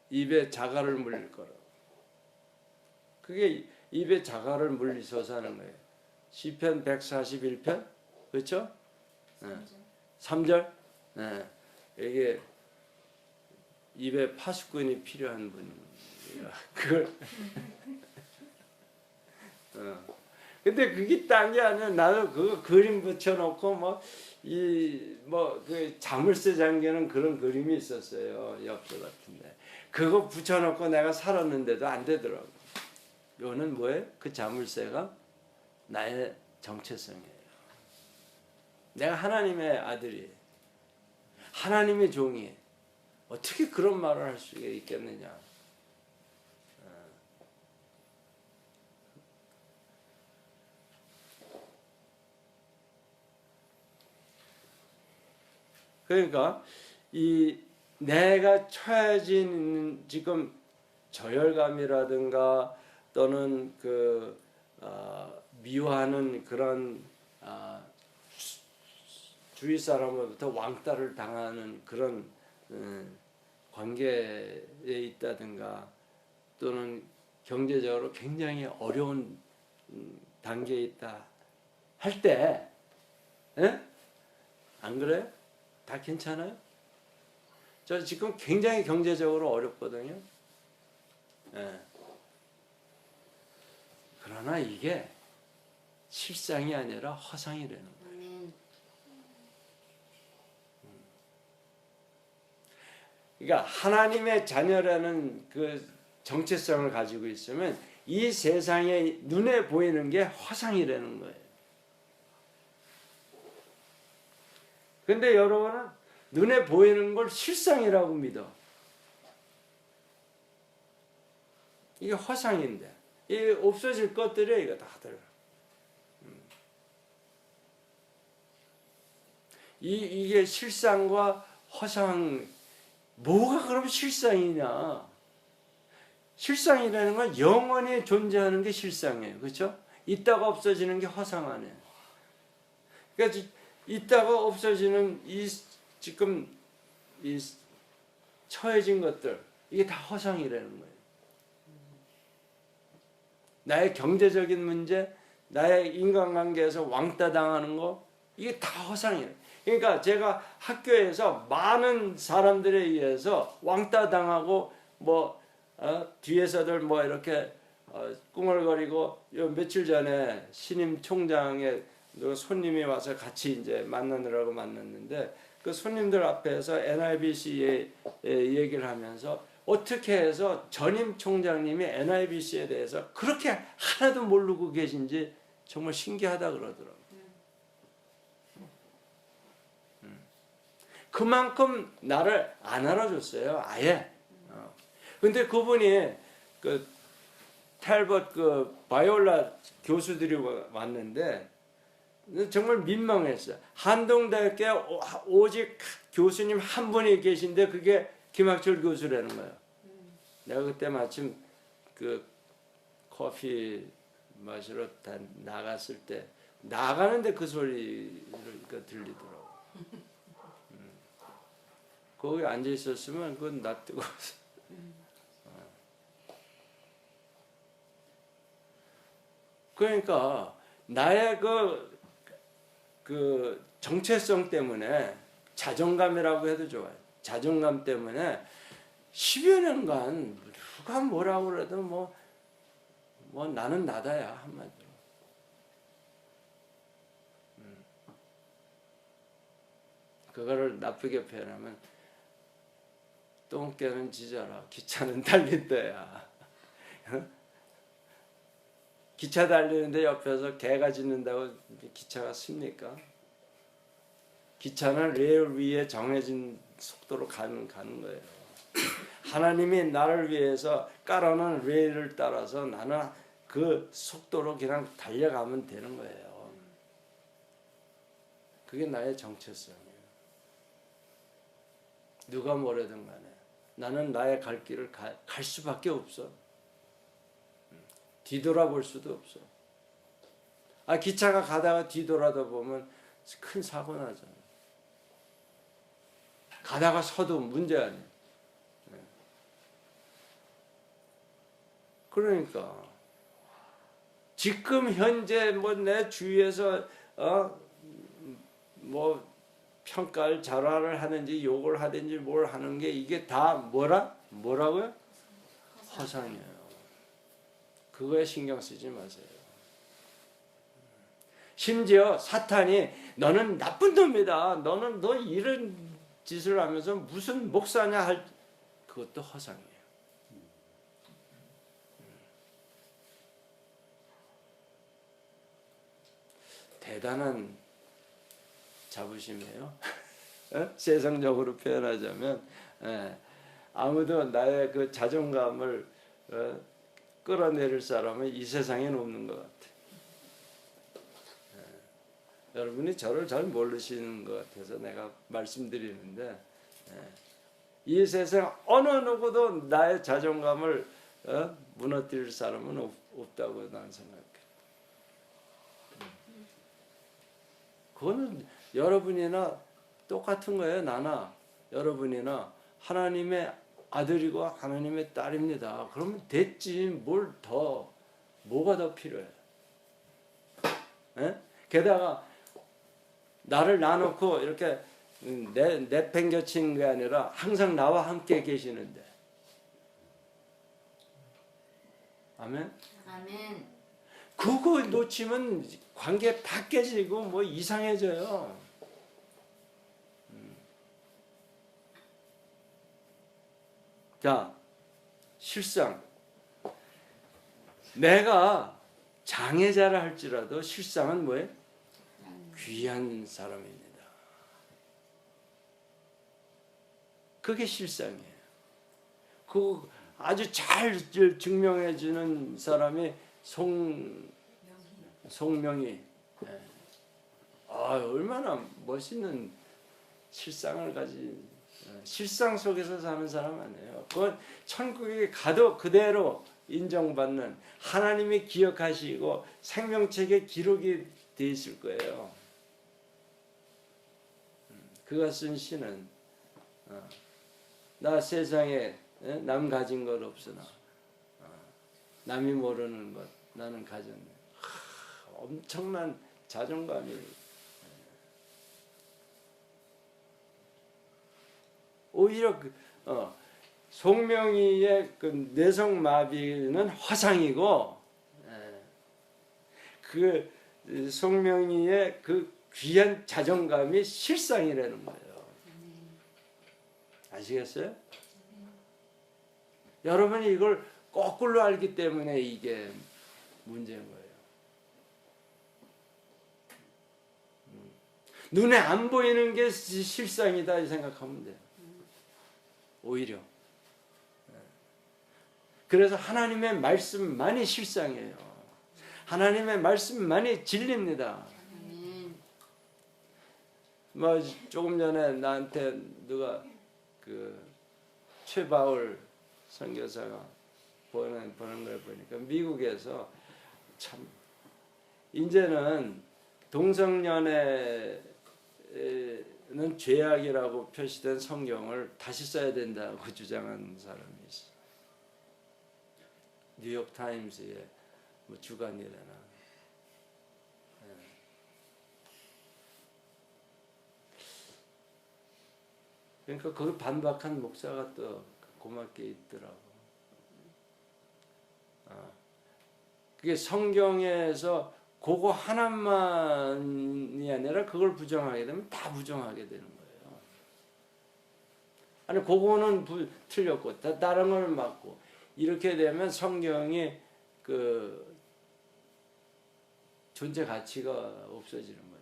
입에 자갈을 물릴 거라고. 그게 입에 자갈을 물리셔서 하는 거예요. 시편 141편 그렇죠? 3절. 네. 이게 입에 파수꾼이 필요한 분이야. 그걸 근데 그게 딴 게 아니라 나도 그거 그림 붙여놓고 그 자물쇠 잠기는 그런 그림이 있었어요. 엽서 같은데 그거 붙여놓고 내가 살았는데도 안 되더라고. 이거는 뭐예요? 그 자물쇠가 나의 정체성이에요. 내가 하나님의 아들이, 하나님의 종이 어떻게 그런 말을 할 수 있겠느냐? 그러니까 이 내가 처해진 지금 저열감이라든가 또는 미워하는 그런 주위 사람으로부터 왕따를 당하는 그런 관계에 있다든가 또는 경제적으로 굉장히 어려운 단계에 있다 할 때, 안 그래요? 다 괜찮아요? 저 지금 굉장히 경제적으로 어렵거든요. 그러나 이게 실상이 아니라 허상이라는 거예요. 그러니까 하나님의 자녀라는 그 정체성을 가지고 있으면 이 세상에 눈에 보이는 게 허상이라는 거예요. 근데 여러분은 눈에 보이는 걸 실상이라고 믿어. 이게 허상인데 이게 없어질 것들이 이거 다들 이게 실상과 허상 뭐가 그럼 실상이냐? 실상이라는 건 영원히 존재하는 게 실상이에요. 그렇죠? 있다가 없어지는 게 허상 아니에요. 그러니까 있다가 없어지는 지금 이 처해진 것들 이게 다 허상이라는 거예요. 나의 경제적인 문제, 나의 인간관계에서 왕따 당하는 거 이게 다 허상이에요. 그러니까 제가 학교에서 많은 사람들에 의해서 왕따 당하고 뒤에서들 이렇게 꿍얼거리고 며칠 전에 신임 총장의 손님이 와서 같이 이제 만나느라고 만났는데 그 손님들 앞에서 NIBC에 얘기를 하면서 어떻게 해서 전임 총장님이 NIBC에 대해서 그렇게 하나도 모르고 계신지 정말 신기하다 그러더라고요. 그만큼 나를 안 알아줬어요. 아예. 근데 그분이 그 탈벗 바이올라 교수들이 왔는데 정말 민망했어요. 한동대학교 오직 교수님 한 분이 계신데 그게 김학철 교수라는 거예요. 내가 그때 마침 그 커피 마시러 다 나갔을 때 나가는데 그 소리가 들리더라고. 거기 앉아 있었으면 그건 나 뜨거워서. 그러니까 나의 그 정체성 때문에 자존감이라고 해도 좋아요. 자존감 때문에 10여 년간 누가 뭐라고 그래도 뭐 나는 나다야 한마디로. 그거를 나쁘게 표현하면 똥개는 짖어라 기차는 달린다야. 기차 달리는데 옆에서 개가 짖는다고 기차가 씁니까? 기차는 레일 위에 정해진 속도로 가는 거예요. 하나님이 나를 위해서 깔아놓은 레일을 따라서 나는 그 속도로 그냥 달려가면 되는 거예요. 그게 나의 정체성이에요. 누가 뭐래든 간에 나는 나의 갈 길을 갈 수밖에 없어. 뒤돌아볼 수도 없어. 기차가 가다가 뒤돌아다 보면 큰 사고 나잖아. 가다가 서도 문제 아니야. 그러니까 지금 현재 내 주위에서 평가를 자라를 하든지 욕을 하든지 뭘 하는 게 이게 다 뭐라고요? 허상이에요. 그거에 신경 쓰지 마세요. 심지어 사탄이 너는 나쁜 놈이다. 너 이런 짓을 하면서 무슨 목사냐 할 그것도 허상이에요. 대단한 자부심이에요. 세상적으로 표현하자면 아무도 나의 그 자존감을 끌어내릴 사람은 이 세상에는 없는 것 같아요. 여러분이 저를 잘 모르시는 것 같아서 내가 말씀드리는데 이 세상 어느 누구도 나의 자존감을 무너뜨릴 사람은 없다고 나는 생각해요. 그거는 여러분이나 똑같은 거예요. 나나 여러분이나 하나님의 아들이고 하나님의 딸입니다. 그러면 됐지. 뭐가 더 필요해? 게다가 나를 놔놓고 이렇게 내팽겨친 게 아니라 항상 나와 함께 계시는데. 아멘? 아멘. 그거 놓치면 관계 다 깨지고 이상해져요. 자, 실상 내가 장애자라 할지라도 실상은 뭐예요? 귀한 사람입니다. 그게 실상이에요. 그 아주 잘 증명해 주는 사람이 송명희. 얼마나 멋있는 실상을 가진 실상 속에서 사는 사람 아니에요. 그건 천국에 가도 그대로 인정받는 하나님이 기억하시고 생명책에 기록이 돼 있을 거예요. 그가 쓴 시는 나 세상에 남 가진 것 없으나 남이 모르는 것 나는 가졌네. 엄청난 자존감이. 오히려 송명희의 그 뇌성마비는 화상이고 그 송명희의 그 귀한 자존감이 실상이라는 거예요. 아시겠어요? 여러분이 이걸 거꾸로 알기 때문에 이게 문제인 거예요. 눈에 안 보이는 게 실상이다 생각하면 돼요. 오히려. 그래서 하나님의 말씀만이 실상이에요. 하나님의 말씀만이 진리입니다. 조금 전에 나한테 누가 그 최바울 선교사가 보는 걸 보니까 미국에서 참 이제는 동성연애는 죄악이라고 표시된 성경을 다시 써야 된다고 주장하는 사람이 있어. 뉴욕 타임스의 주간이래나. 그러니까 거기 반박한 목사가 또 고맙게 있더라고. 그게 성경에서 그거 하나만이 아니라 그걸 부정하게 되면 다 부정하게 되는 거예요. 아니 그거는 틀렸고 다른 걸 맞고 이렇게 되면 성경이 그 존재 가치가 없어지는 거예요.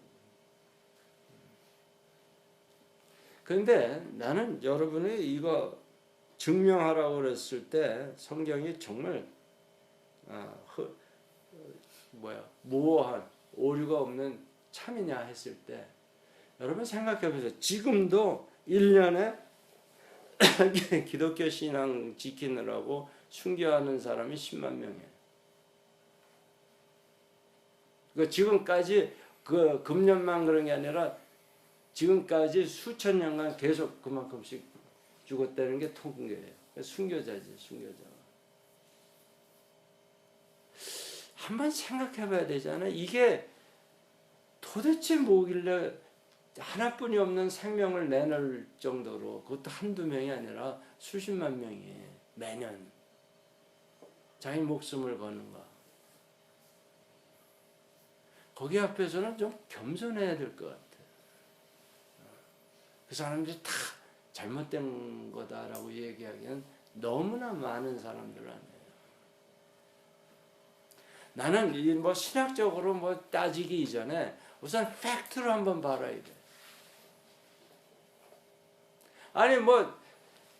그런데 나는 여러분이 이거 증명하라고 그랬을 때 성경이 정말 모호한 오류가 없는 참이냐 했을 때 여러분 생각해 보세요. 지금도 1년에 기독교 신앙 지키느라고 순교하는 사람이 10만 명이에요. 그 지금까지 그 금년만 그런 게 아니라 지금까지 수천 년간 계속 그만큼씩 죽었다는 게 통계예요. 순교자지, 순교자. 한번 생각해 봐야 되잖아. 이게 도대체 뭐길래 하나뿐이 없는 생명을 내놓을 정도로, 그것도 한두 명이 아니라 수십만 명이 매년 자기 목숨을 거는가. 거기 앞에서는 좀 겸손해야 될 것 같아. 그 사람들이 다 잘못된 거다라고 얘기하기엔 너무나 많은 사람들 아니에요. 나는 이 뭐 신학적으로 뭐 따지기 이전에 우선 팩트로 한번 봐라야 돼. 아니 뭐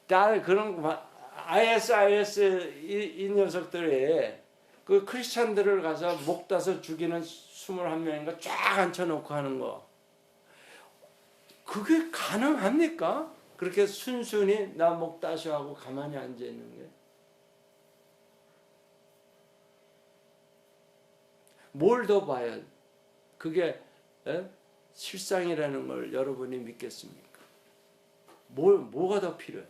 다 그런 IS 이 녀석들이 그 크리스찬들을 가서 목 따서 죽이는 21명인가 쫙 앉혀놓고 하는 거, 그게 가능합니까? 그렇게 순순히 나 목 따셔 하고 가만히 앉아 있는 게. 뭘 더 봐야 그게 실상이라는 걸 여러분이 믿겠습니까? 뭐가 더 필요해?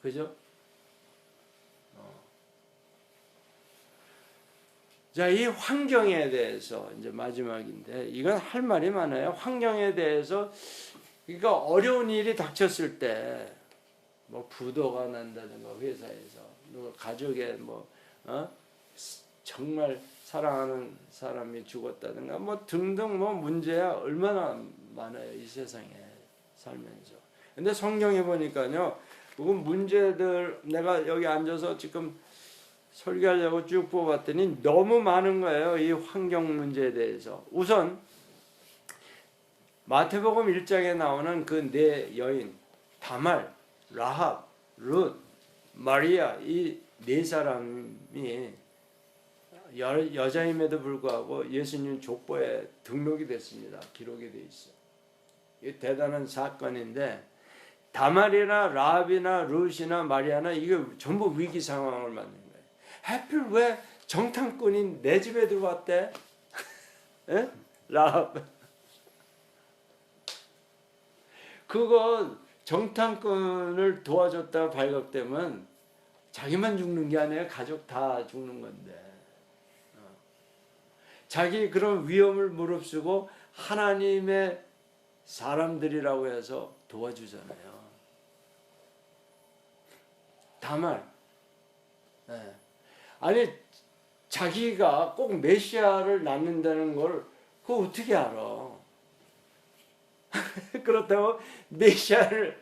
그죠? 자, 이 환경에 대해서 이제 마지막인데, 이건 할 말이 많아요. 환경에 대해서, 그러니까 어려운 일이 닥쳤을 때, 뭐 부도가 난다든가 회사에서, 가족에 정말 사랑하는 사람이 죽었다든가 뭐 등등 뭐 문제야 얼마나 많아요, 이 세상에 살면서. 근데 성경에 보니까요, 그 문제들 내가 여기 앉아서 지금 설교하려고 쭉 뽑았더니 너무 많은 거예요, 이 환경 문제에 대해서. 우선 마태복음 1장에 나오는 그 네 여인, 다말, 라합, 룻, 마리아, 이 네 사람이 여자임에도 불구하고 예수님 족보에 등록이 됐습니다. 기록이 돼 있어. 이 대단한 사건인데, 다말이나 라합이나 룻이나 마리아나 이게 전부 위기 상황을 만든 거예요. 하필 왜 정탐꾼이 내 집에 들어왔대? 라합. 그거 정탐꾼을 도와줬다가 발각되면 자기만 죽는 게 아니라 가족 다 죽는 건데, 자기 그런 위험을 무릅쓰고 하나님의 사람들이라고 해서 도와주잖아요. 다말. 아니 자기가 꼭 메시아를 낳는다는 걸 그거 어떻게 알아? 그렇다고 메시아를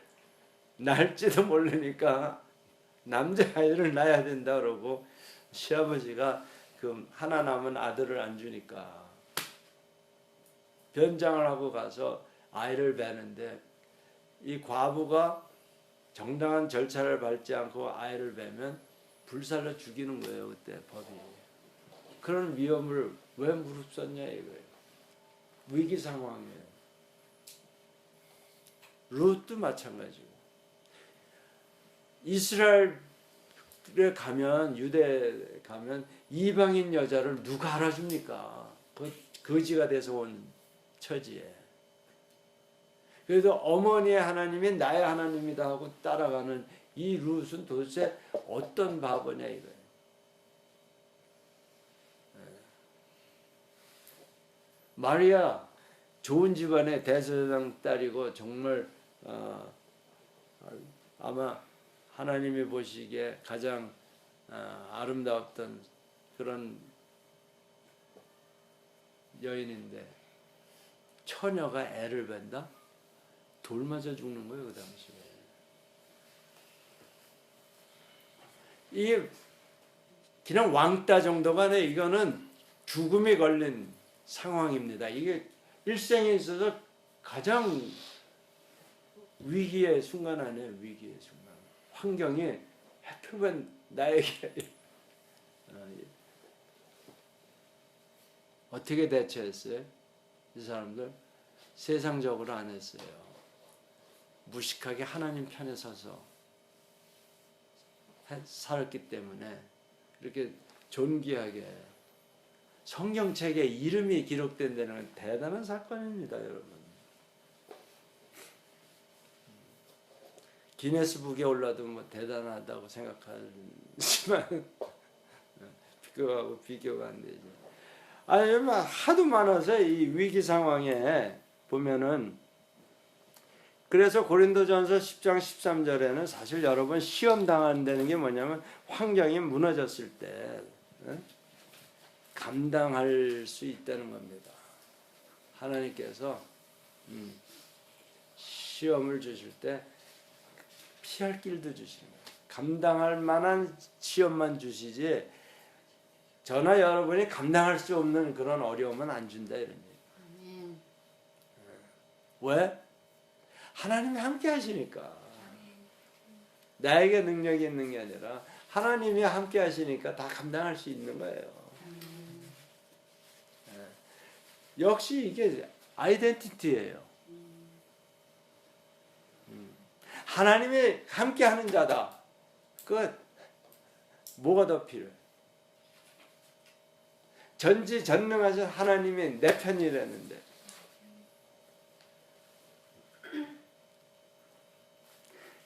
낳을지도 모르니까 남자아이를 낳아야 된다 그러고, 시아버지가 그 하나 남은 아들을 안 주니까 변장을 하고 가서 아이를 베는데, 이 과부가 정당한 절차를 밟지 않고 아이를 베면 불살로 죽이는 거예요, 그때 법이. 그런 위험을 왜 무릅썼냐 이거예요. 위기 상황이에요. 룻도 마찬가지고. 이스라엘에 가면, 유대에 가면 이방인 여자를 누가 알아줍니까? 거지가 돼서 온 처지에. 그래도 어머니의 하나님이 나의 하나님이다 하고 따라가는 이 룻은 도대체 어떤 바보냐 이거예요. 마리아, 좋은 집안의 대제사장 딸이고 정말 아마 하나님이 보시기에 가장 아름다웠던 그런 여인인데 처녀가 애를 뵌다? 돌 맞아 죽는 거예요, 그 당시에. 이게 그냥 왕따 정도가 아니라 이거는 죽음이 걸린 상황입니다. 이게 일생에 있어서 가장 위기의 순간 아니에요. 위기의 순간. 환경이 하필이면 나에게 어떻게 대처했어요? 이 사람들 세상적으로 안 했어요. 무식하게 하나님 편에 서서 살았기 때문에 이렇게 존귀하게 성경책에 이름이 기록된 데는 대단한 사건입니다, 여러분. 기네스북에 올라도 뭐 대단하다고 생각하지만 그거하고 비교가 안 되죠. 아니, 하도 많아서 이 위기 상황에 보면은, 그래서 고린도전서 10장 13절에는 사실 여러분 시험 당한다는 게 뭐냐면 환경이 무너졌을 때 감당할 수 있다는 겁니다. 하나님께서 시험을 주실 때 피할 길도 주십니다. 감당할 만한 시험만 주시지 저나 여러분이 감당할 수 없는 그런 어려움은 안 준다 이런 얘기. 왜? 하나님이 함께 하시니까. 나에게 능력이 있는 게 아니라 하나님이 함께 하시니까 다 감당할 수 있는 거예요. 역시 이게 아이덴티티예요. 하나님이 함께 하는 자다. 그 뭐가 더 필요해? 전지전능하신 하나님이 내 편이라는데.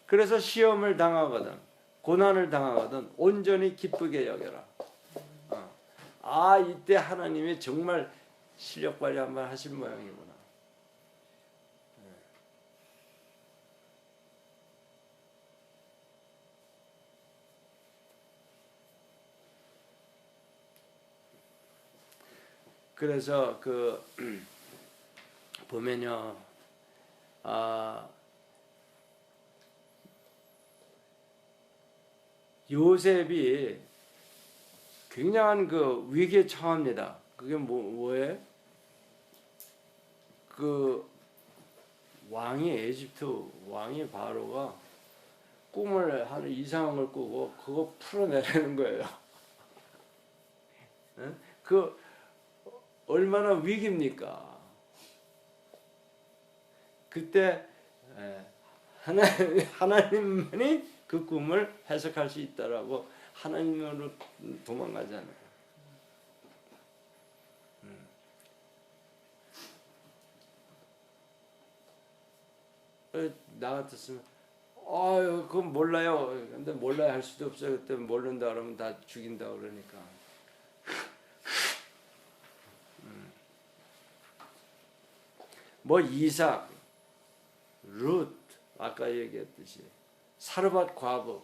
그래서 시험을 당하거든 고난을 당하거든 온전히 기쁘게 여겨라. 이때 하나님이 정말 실력 발휘 한번 하실 모양이구나. 그래서 보면요, 요셉이 굉장한 그 위기에 처합니다. 그게 뭐예요? 그 왕이 에집트 왕이 바로가 꿈을 하는 이상한 걸 꾸고 그거 풀어내라는 거예요. 그 얼마나 위기입니까? 그때 하나님만이 그 꿈을 해석할 수 있다라고 하나님으로 도망가잖아요. 나 같았으면 그건 몰라요. 근데 몰라야 할 수도 없어요. 그때 모른다 그러면 다 죽인다 그러니까. 뭐 이삭, 룻 아까 얘기했듯이 사르밧 과부.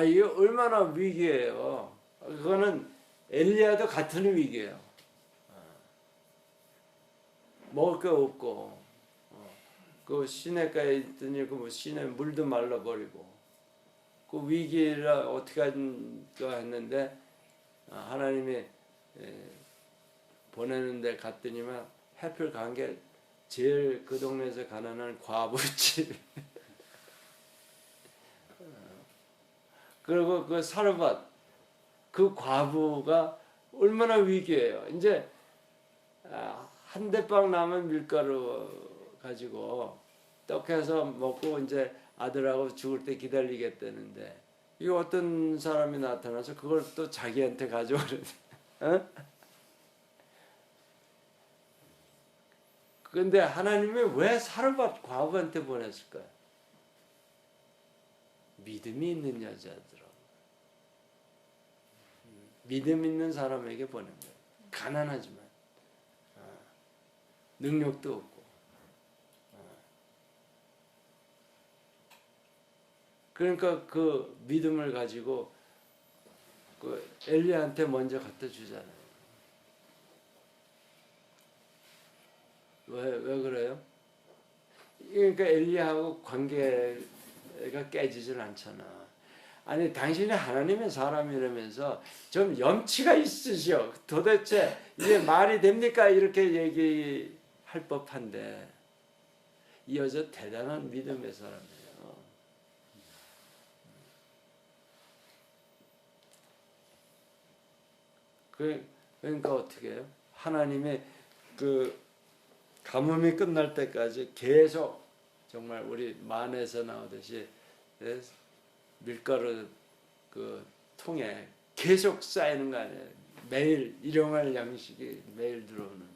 이게 얼마나 위기예요. 그거는 엘리야도 같은 위기예요. 먹을 게 없고 그 시냇가에 있더니 그 시내 물도 말라버리고 그 위기라 어떻게 할까 했는데 하나님이 보내는데 갔더니만 하필 간 게 제일 그 동네에서 가난한 과부집. 그리고 그 사르밧 그 과부가 얼마나 위기예요. 이제 한 대빵 남은 밀가루 가지고 떡해서 먹고 이제 아들하고 죽을 때 기다리겠다는데 이 어떤 사람이 나타나서 그걸 또 자기한테 가져오래. 그런데 하나님이 왜 사르밧 과부한테 보냈을까요? 믿음이 있는 여자더라고. 믿음 있는 사람에게 보낸 거예요. 가난하지만. 능력도 없고. 그러니까 그 믿음을 가지고 그 엘리야한테 먼저 갖다 주잖아요. 왜 그래요? 그러니까 엘리야하고 관계가 깨지질 않잖아. 아니 당신이 하나님의 사람이라면서 좀 염치가 있으시오. 도대체 이게 말이 됩니까? 이렇게 얘기할 법한데 이 여자 대단한 믿음의 사람이에요. 그러니까 어떻게 해요? 하나님의 그 가뭄이 끝날 때까지 계속 정말 우리 만에서 나오듯이 밀가루 그 통에 계속 쌓이는 거 아니에요. 매일 일용할 양식이 매일 들어오는.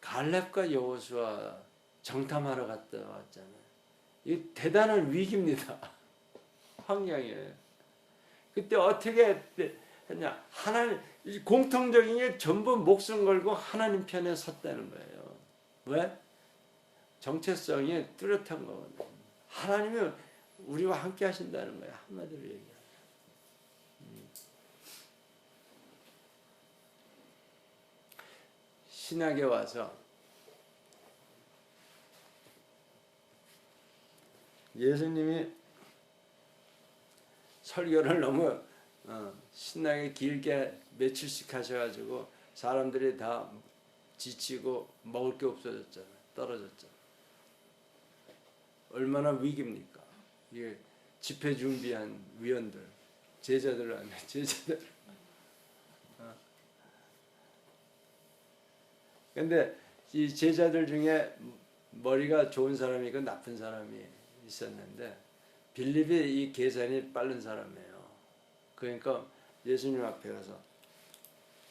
갈렙과 여호수아 정탐하러 갔다 왔잖아요. 이 대단한 위기입니다. 환경이에요. 그때 어떻게 했냐? 하나님 공통적인 게 전부 목숨 걸고 하나님 편에 섰다는 거예요. 왜? 정체성이 뚜렷한 거거든요. 하나님이 우리와 함께 하신다는 거예요. 한마디로 얘기하면. 신학에 와서 예수님이 설교를 너무 신나게 길게 며칠씩 하셔가지고 사람들이 다 지치고 먹을 게 없어졌잖아요. 떨어졌잖아요. 얼마나 위기입니까? 이게 집회 준비한 위원들, 제자들 아니에요. 제자들. 근데 이 제자들 중에 머리가 좋은 사람이 있고 나쁜 사람이 있었는데 빌립이 이 계산이 빠른 사람이에요. 그러니까 예수님 앞에 가서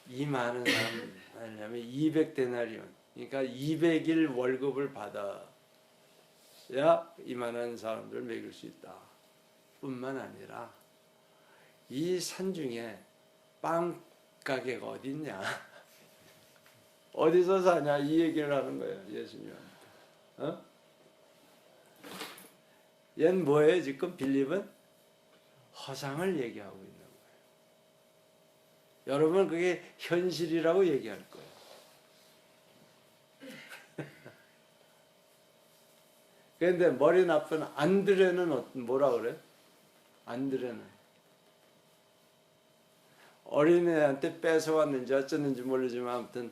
이 많은 사람 하려면 200데나리온, 그러니까 200일 월급을 받아야 이만한 사람들을 먹일 수 있다. 뿐만 아니라 이 산 중에 빵 가게가 어디 있냐? 어디서 사냐? 이 얘기를 하는 거예요. 예수님한테. 얘는 뭐예요? 지금 빌립은 허상을 얘기하고 있는 거예요. 여러분 그게 현실이라고 얘기할 거예요. 그런데 머리 나쁜 안드레는 뭐라 그래? 안드레는 어린애한테 뺏어왔는지 어쩌는지 모르지만 아무튼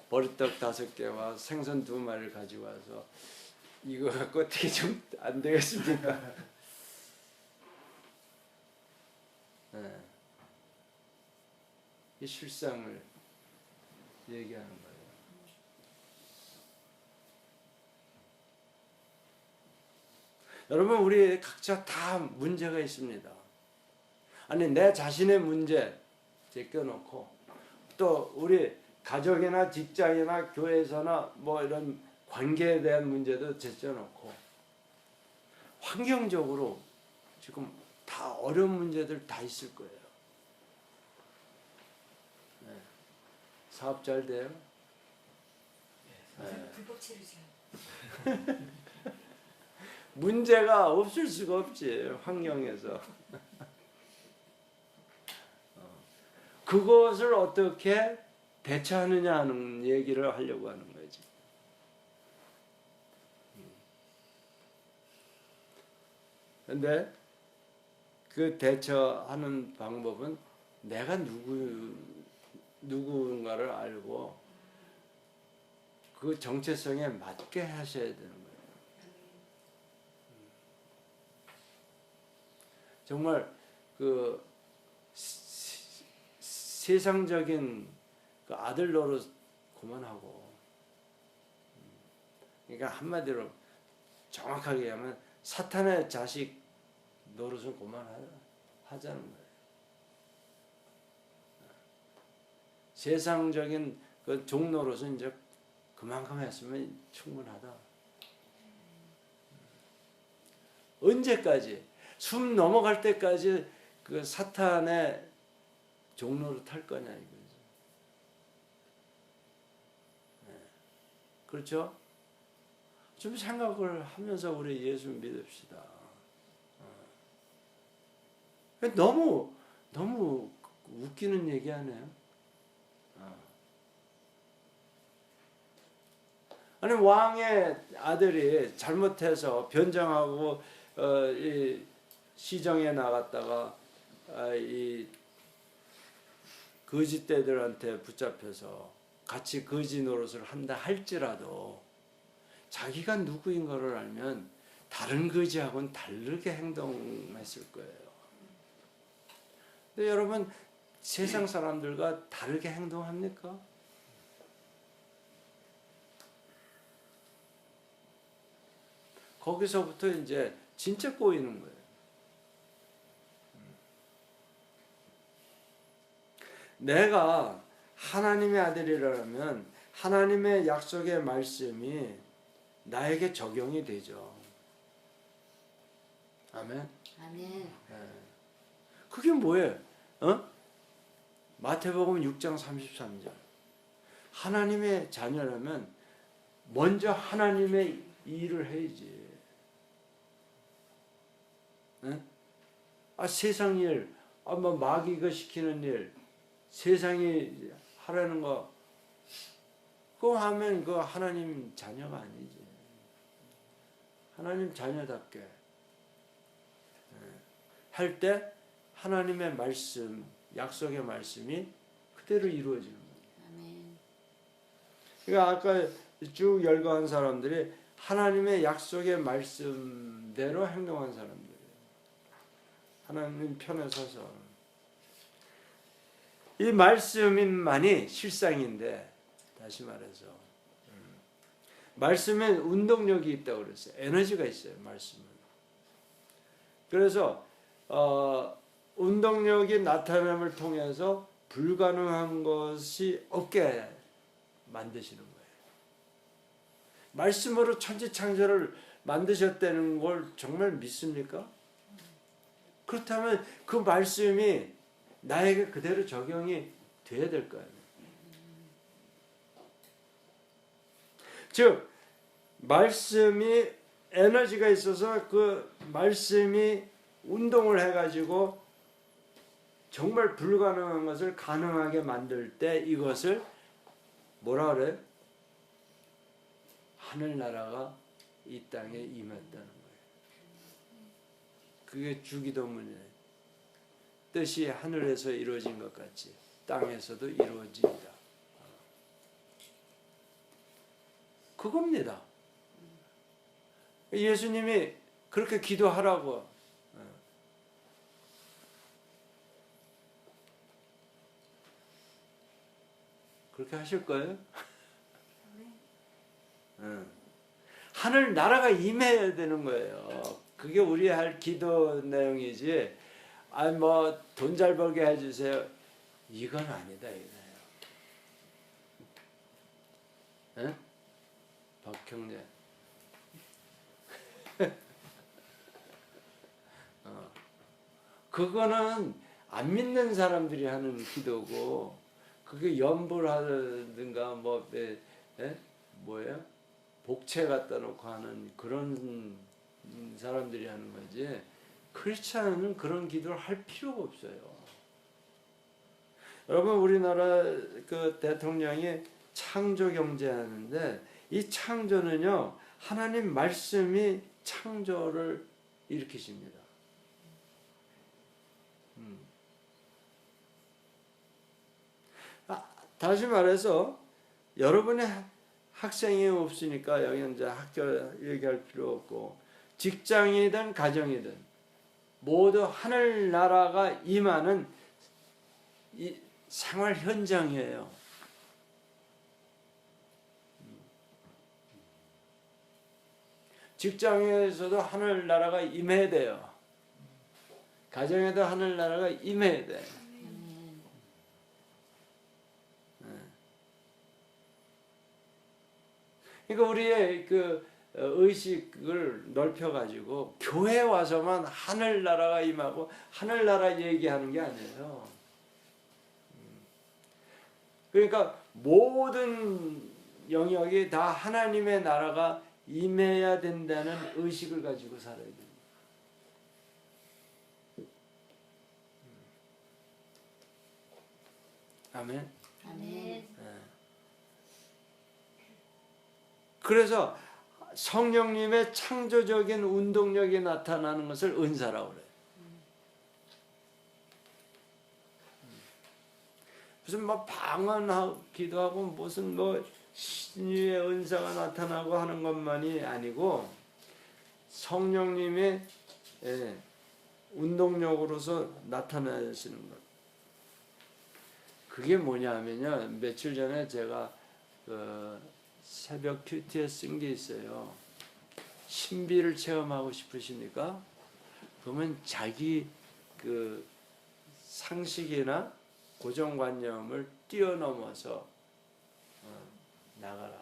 보리떡 5개와 생선 2마리를 가지고 와서 이거 갖고 어떻게 좀 안 되겠습니까? 이 실상을 얘기하는 거예요. 여러분 우리 각자 다 문제가 있습니다. 아니 내 자신의 문제 제껴놓고 또 우리 가족이나 직장이나 교회에서나 뭐 이런 관계에 대한 문제도 제껴놓고 환경적으로 지금 다 어려운 문제들 다 있을 거예요. 사업 잘 돼요? 불법 체류죠. 문제가 없을 수가 없지 환경에서. 그것을 어떻게 대처하느냐 하는 얘기를 하려고 하는 거지. 근데 그 대처하는 방법은 내가 누군가를 알고 그 정체성에 맞게 하셔야 되는 거예요. 정말 그 세상적인 그 아들 노릇 그만하고, 그러니까 한마디로 정확하게 하면 사탄의 자식 노릇은 그만하자는 거예요. 세상적인 그 종노릇은 이제 그만큼 했으면 충분하다. 언제까지? 숨 넘어갈 때까지 그 사탄의 종로를 탈 거냐 이거죠. 그렇죠? 좀 생각을 하면서 우리 예수 믿읍시다. 너무 웃기는 얘기 하네요. 아니 왕의 아들이 잘못해서 변장하고 이 시정에 나갔다가 이 거짓대들한테 붙잡혀서 같이 거짓 노릇을 한다 할지라도 자기가 누구인 것을 알면 다른 거지하고는 다르게 행동했을 거예요. 근데 여러분 세상 사람들과 다르게 행동합니까? 거기서부터 이제 진짜 꼬이는 거예요. 내가 하나님의 아들이라면 하나님의 약속의 말씀이 나에게 적용이 되죠. 아멘. 아멘. 그게 뭐예요? 마태복음 6장 33절. 하나님의 자녀라면 먼저 하나님의 일을 해야지. 세상 일, 뭐 마귀가 시키는 일, 세상이 하라는 거, 그거 하면 그 하나님 자녀가 아니지. 하나님 자녀답게 할 때 하나님의 말씀, 약속의 말씀이 그대로 이루어지는 거예요. 아멘. 그러니까 아까 쭉 열거한 사람들이 하나님의 약속의 말씀대로 행동한 사람들이에요. 하나님 편에 서서. 이 말씀만이 실상인데, 다시 말해서 말씀에 운동력이 있다고 그랬어요. 에너지가 있어요. 말씀은. 그래서 운동력이 나타남을 통해서 불가능한 것이 없게 만드시는 거예요. 말씀으로 천지창조를 만드셨다는 걸 정말 믿습니까? 그렇다면 그 말씀이 나에게 그대로 적용이 돼야 될 거 아니에요. 즉 말씀이 에너지가 있어서 그 말씀이 운동을 해가지고 정말 불가능한 것을 가능하게 만들 때 이것을 뭐라 그래요? 하늘나라가 이 땅에 임했다는 거예요. 그게 주기도문이에요. 뜻이 하늘에서 이루어진 것 같이 땅에서도 이루어진다. 그겁니다. 예수님이 그렇게 기도하라고. 그렇게 하실 거예요? 하늘 나라가 임해야 되는 거예요. 그게 우리 할 기도 내용이지. 뭐 돈 잘 벌게 해주세요. 이건 아니다 이거예요. 에? 박형제. 그거는 안 믿는 사람들이 하는 기도고, 그게 연불 하든가 뭐예요? 복채 갖다 놓고 하는 그런 사람들이 하는 거지. 크리스찬은 그런 기도를 할 필요가 없어요. 여러분 우리나라 그 대통령이 창조 경제하는데 이 창조는요 하나님 말씀이 창조를 일으키십니다. 다시 말해서 여러분의 학생이 없으니까 여기 이제 학교 얘기할 필요 없고 직장이든 가정이든 모두 하늘나라가 임하는 이 생활 현장이에요. 직장에서도 하늘나라가 임해야 돼요. 가정에도 하늘나라가 임해야 돼. 그러니까 우리의 그 의식을 넓혀가지고 교회 와서만 하늘나라가 임하고 하늘나라 얘기하는 게 아니에요. 그러니까 모든 영역이 다 하나님의 나라가 임해야 된다는 의식을 가지고 살아야 됩니다. 아멘. 아멘. 그래서 성령님의 창조적인 운동력이 나타나는 것을 은사라고 그래요. 무슨 뭐 방언하기도 하고 무슨 뭐 신유의 은사가 나타나고 하는 것만이 아니고 성령님의 운동력으로서 나타나시는 것. 그게 뭐냐면요. 며칠 전에 제가 그 새벽 큐티에 쓴 게 있어요. 신비를 체험하고 싶으십니까? 그러면 자기 그 상식이나 고정관념을 뛰어넘어서 나가라.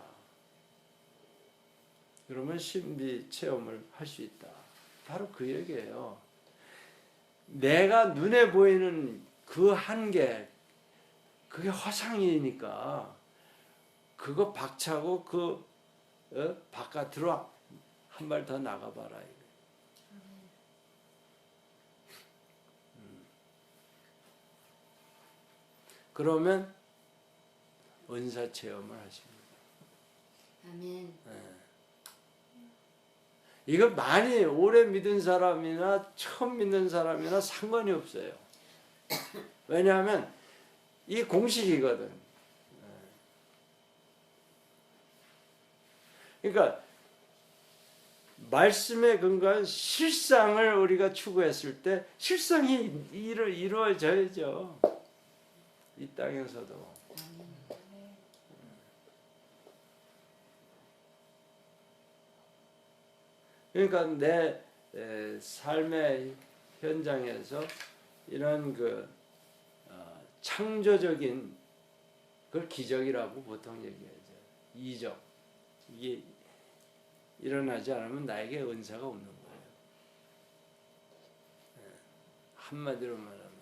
그러면 신비 체험을 할 수 있다. 바로 그 얘기예요. 내가 눈에 보이는 그 한계, 그게 허상이니까 그거 박차고 그 바깥으로 한 발 더 나가봐라. 그러면 은사 체험을 하십니다. 아멘. 이거 많이 오래 믿은 사람이나 처음 믿는 사람이나 상관이 없어요. 왜냐하면 이 공식이거든. 그러니까 말씀에 근거한 실상을 우리가 추구했을 때 실상이 이루어져야죠. 이 땅에서도. 그러니까 내 삶의 현장에서 이런 그 창조적인 그걸 기적이라고 보통 얘기하죠. 이적. 이게 일어나지 않으면 나에게 은사가 없는 거예요. 한마디로 말하면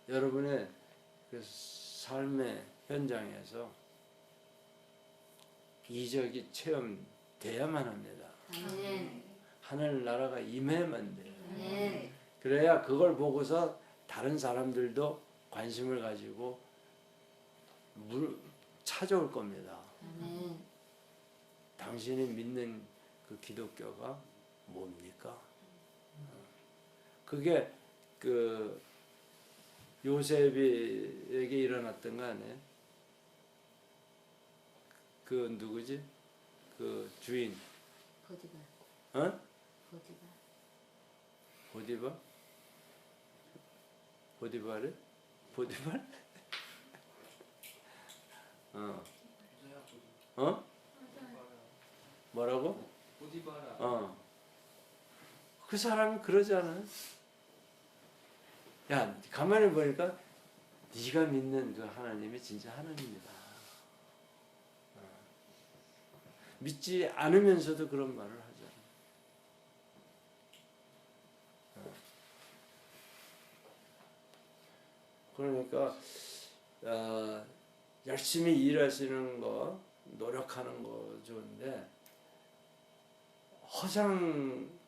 여러분의 그 삶의 현장에서 이적이 체험돼야만 합니다. 아멘. 하늘나라가 임해야만 돼요. 아멘. 그래야 그걸 보고서 다른 사람들도 관심을 가지고 찾아올 겁니다. 아멘. 당신이 믿는 그 기독교가 뭡니까? 그게 그 요셉에게 일어났던 거 아니에요? 그 누구지? 그 주인. 보디발. 어? 보디발. 보디발? 보디발이? 보디발? 어? 뭐라고? 보디바라. 그 사람이 그러잖아. 야, 가만히 보니까 네가 믿는 그 하나님이 진짜 하나님이다. 믿지 않으면서도 그런 말을 하잖아. 그러니까 열심히 일하시는 거, 노력하는 거 좋은데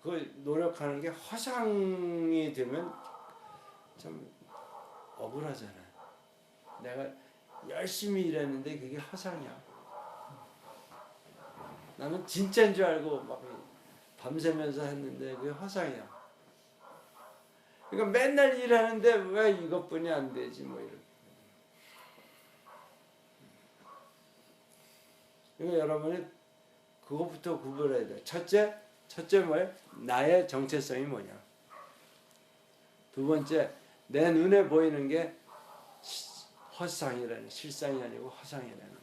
그 노력하는 게 허상이 되면 참 억울하잖아요. 내가 열심히 일했는데 그게 허상이야. 나는 진짜인 줄 알고 막 밤새면서 했는데 그게 허상이야. 그러니까 맨날 일하는데 왜 이것뿐이 안 되지 뭐 이렇게. 그러니까 여러분이 그것부터 구별해야 돼. 첫째 뭐예요? 나의 정체성이 뭐냐. 두 번째, 내 눈에 보이는 게 허상이라는, 실상이 아니고 허상이라는.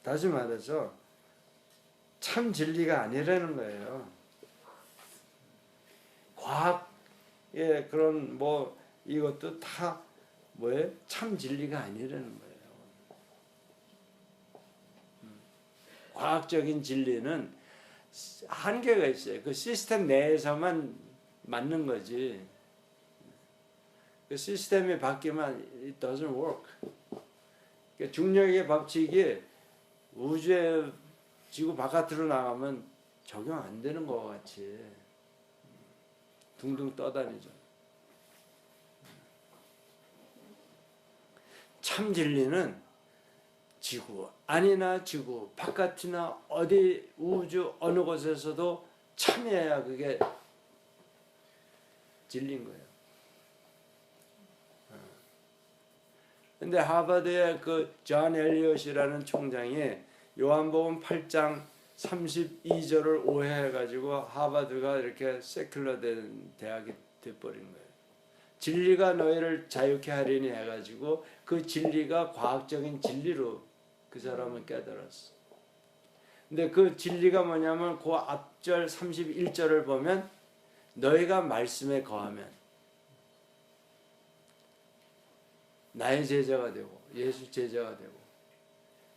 다시 말해서 참 진리가 아니라는 거예요. 과학의 그런 뭐 이것도 다 뭐예요? 참 진리가 아니라는 거예요. 과학적인 진리는 한계가 있어요. 그 시스템 내에서만 맞는 거지. 그 시스템이 바뀌면 it doesn't work. 그러니까 중력의 법칙이 우주의 지구 바깥으로 나가면 적용 안 되는 것 같이 둥둥 떠다니죠. 참 진리는 지구 안이나 지구 바깥이나 어디 우주 어느 곳에서도 참여해야 그게 진리인 거예요. 근데 하버드의 그 존 엘리엇이라는 총장이 요한복음 8장 32절을 오해해가지고 하버드가 이렇게 세큘러된 대학이 돼버린 거예요. 진리가 너희를 자유케 하리니 해가지고 그 진리가 과학적인 진리로 그 사람은 깨달았어. 근데 그 진리가 뭐냐면 그 앞절 31절을 보면 너희가 말씀에 거하면 나의 제자가 되고 예수 제자가 되고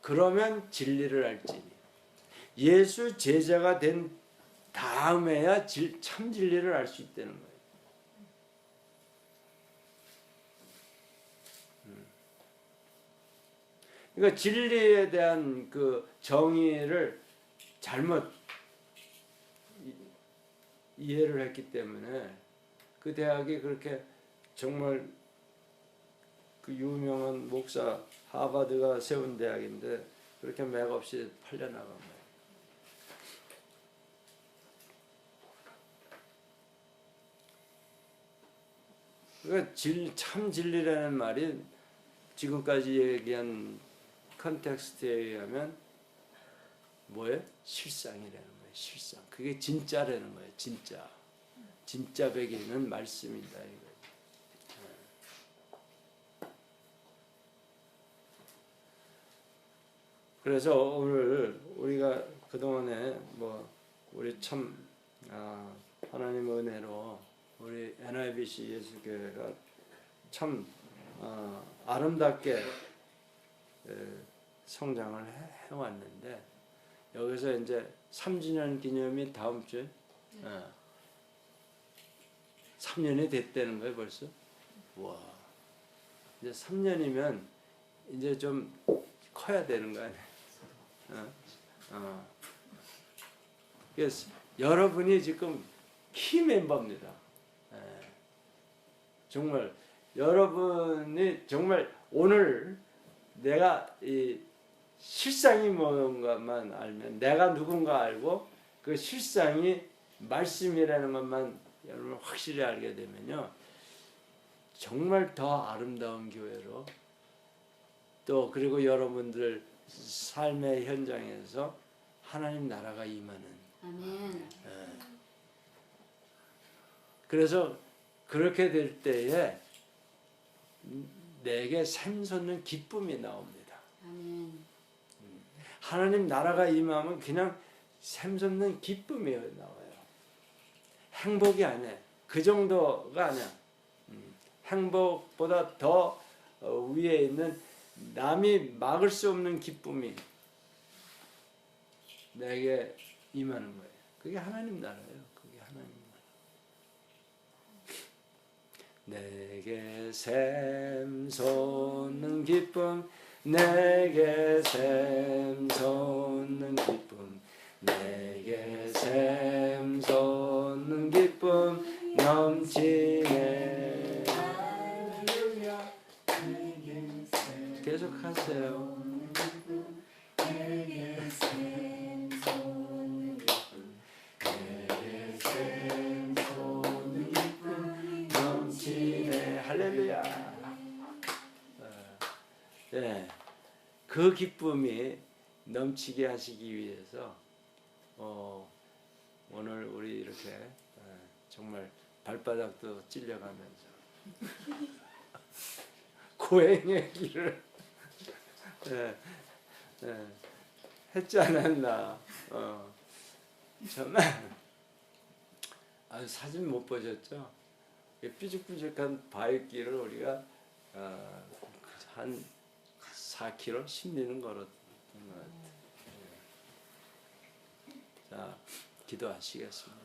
그러면 진리를 알지니 예수 제자가 된 다음에야 참 진리를 알 수 있다는 거예요. 그러니까 진리에 대한 그 정의를 잘못 이해를 했기 때문에 그 대학이 그렇게 정말 그 유명한 목사 하버드가 세운 대학인데 그렇게 맥없이 팔려나간 거예요. 그러니까 참 진리라는 말이 지금까지 얘기한 컨텍스트에 의하면 뭐예요? 실상이라는 거예요. 실상. 그게 진짜라는 거예요. 진짜. 진짜 베개는 말씀이다 이거예요. 그래서 오늘 우리가 그동안에 뭐 우리 참 하나님의 은혜로 우리 NIBC 예수교회가 참 아름답게 성장을 해왔는데 여기서 이제 3주년 기념이 다음 주에 3년이 됐다는 거예요 벌써. 와 이제 3년이면 이제 좀 커야 되는 거 아니에요. 그래서 여러분이 지금 키 멤버입니다. 정말 여러분이 정말 오늘 내가 이 실상이 뭔가만 알면 내가 누군가 알고 그 실상이 말씀이라는 것만 여러분 확실히 알게 되면요 정말 더 아름다운 교회로 또 그리고 여러분들 삶의 현장에서 하나님 나라가 임하는 아멘. 그래서 그렇게 될 때에 내게 샘솟는 기쁨이 나옵니다. 아멘. 하나님 나라가 임하면 그냥 샘솟는 기쁨이 나와요. 행복이 아니야. 그 정도가 아니야. 행복보다 더 위에 있는 남이 막을 수 없는 기쁨이 내게 임하는 거예요. 그게 하나님 나라예요. 그게 하나님 나라. 내게 샘솟는 기쁨, 내게 샘솟는 기쁨, 내게 샘솟는 기쁨 넘치네. 계속 하세요. 내게 샘솟는 기쁨, 내게 샘솟는 기쁨 넘치네. 할렐루야. 네, 그 기쁨이 넘치게 하시기 위해서 오늘 우리 이렇게 정말 발바닥도 찔려가면서 고행의 길을 했지 않았나. 정말 사진 못 보셨죠? 삐죽삐죽한 바위길을 우리가 한 4km 10리는 걸었던 것 같아요. 자, 기도하시겠습니다.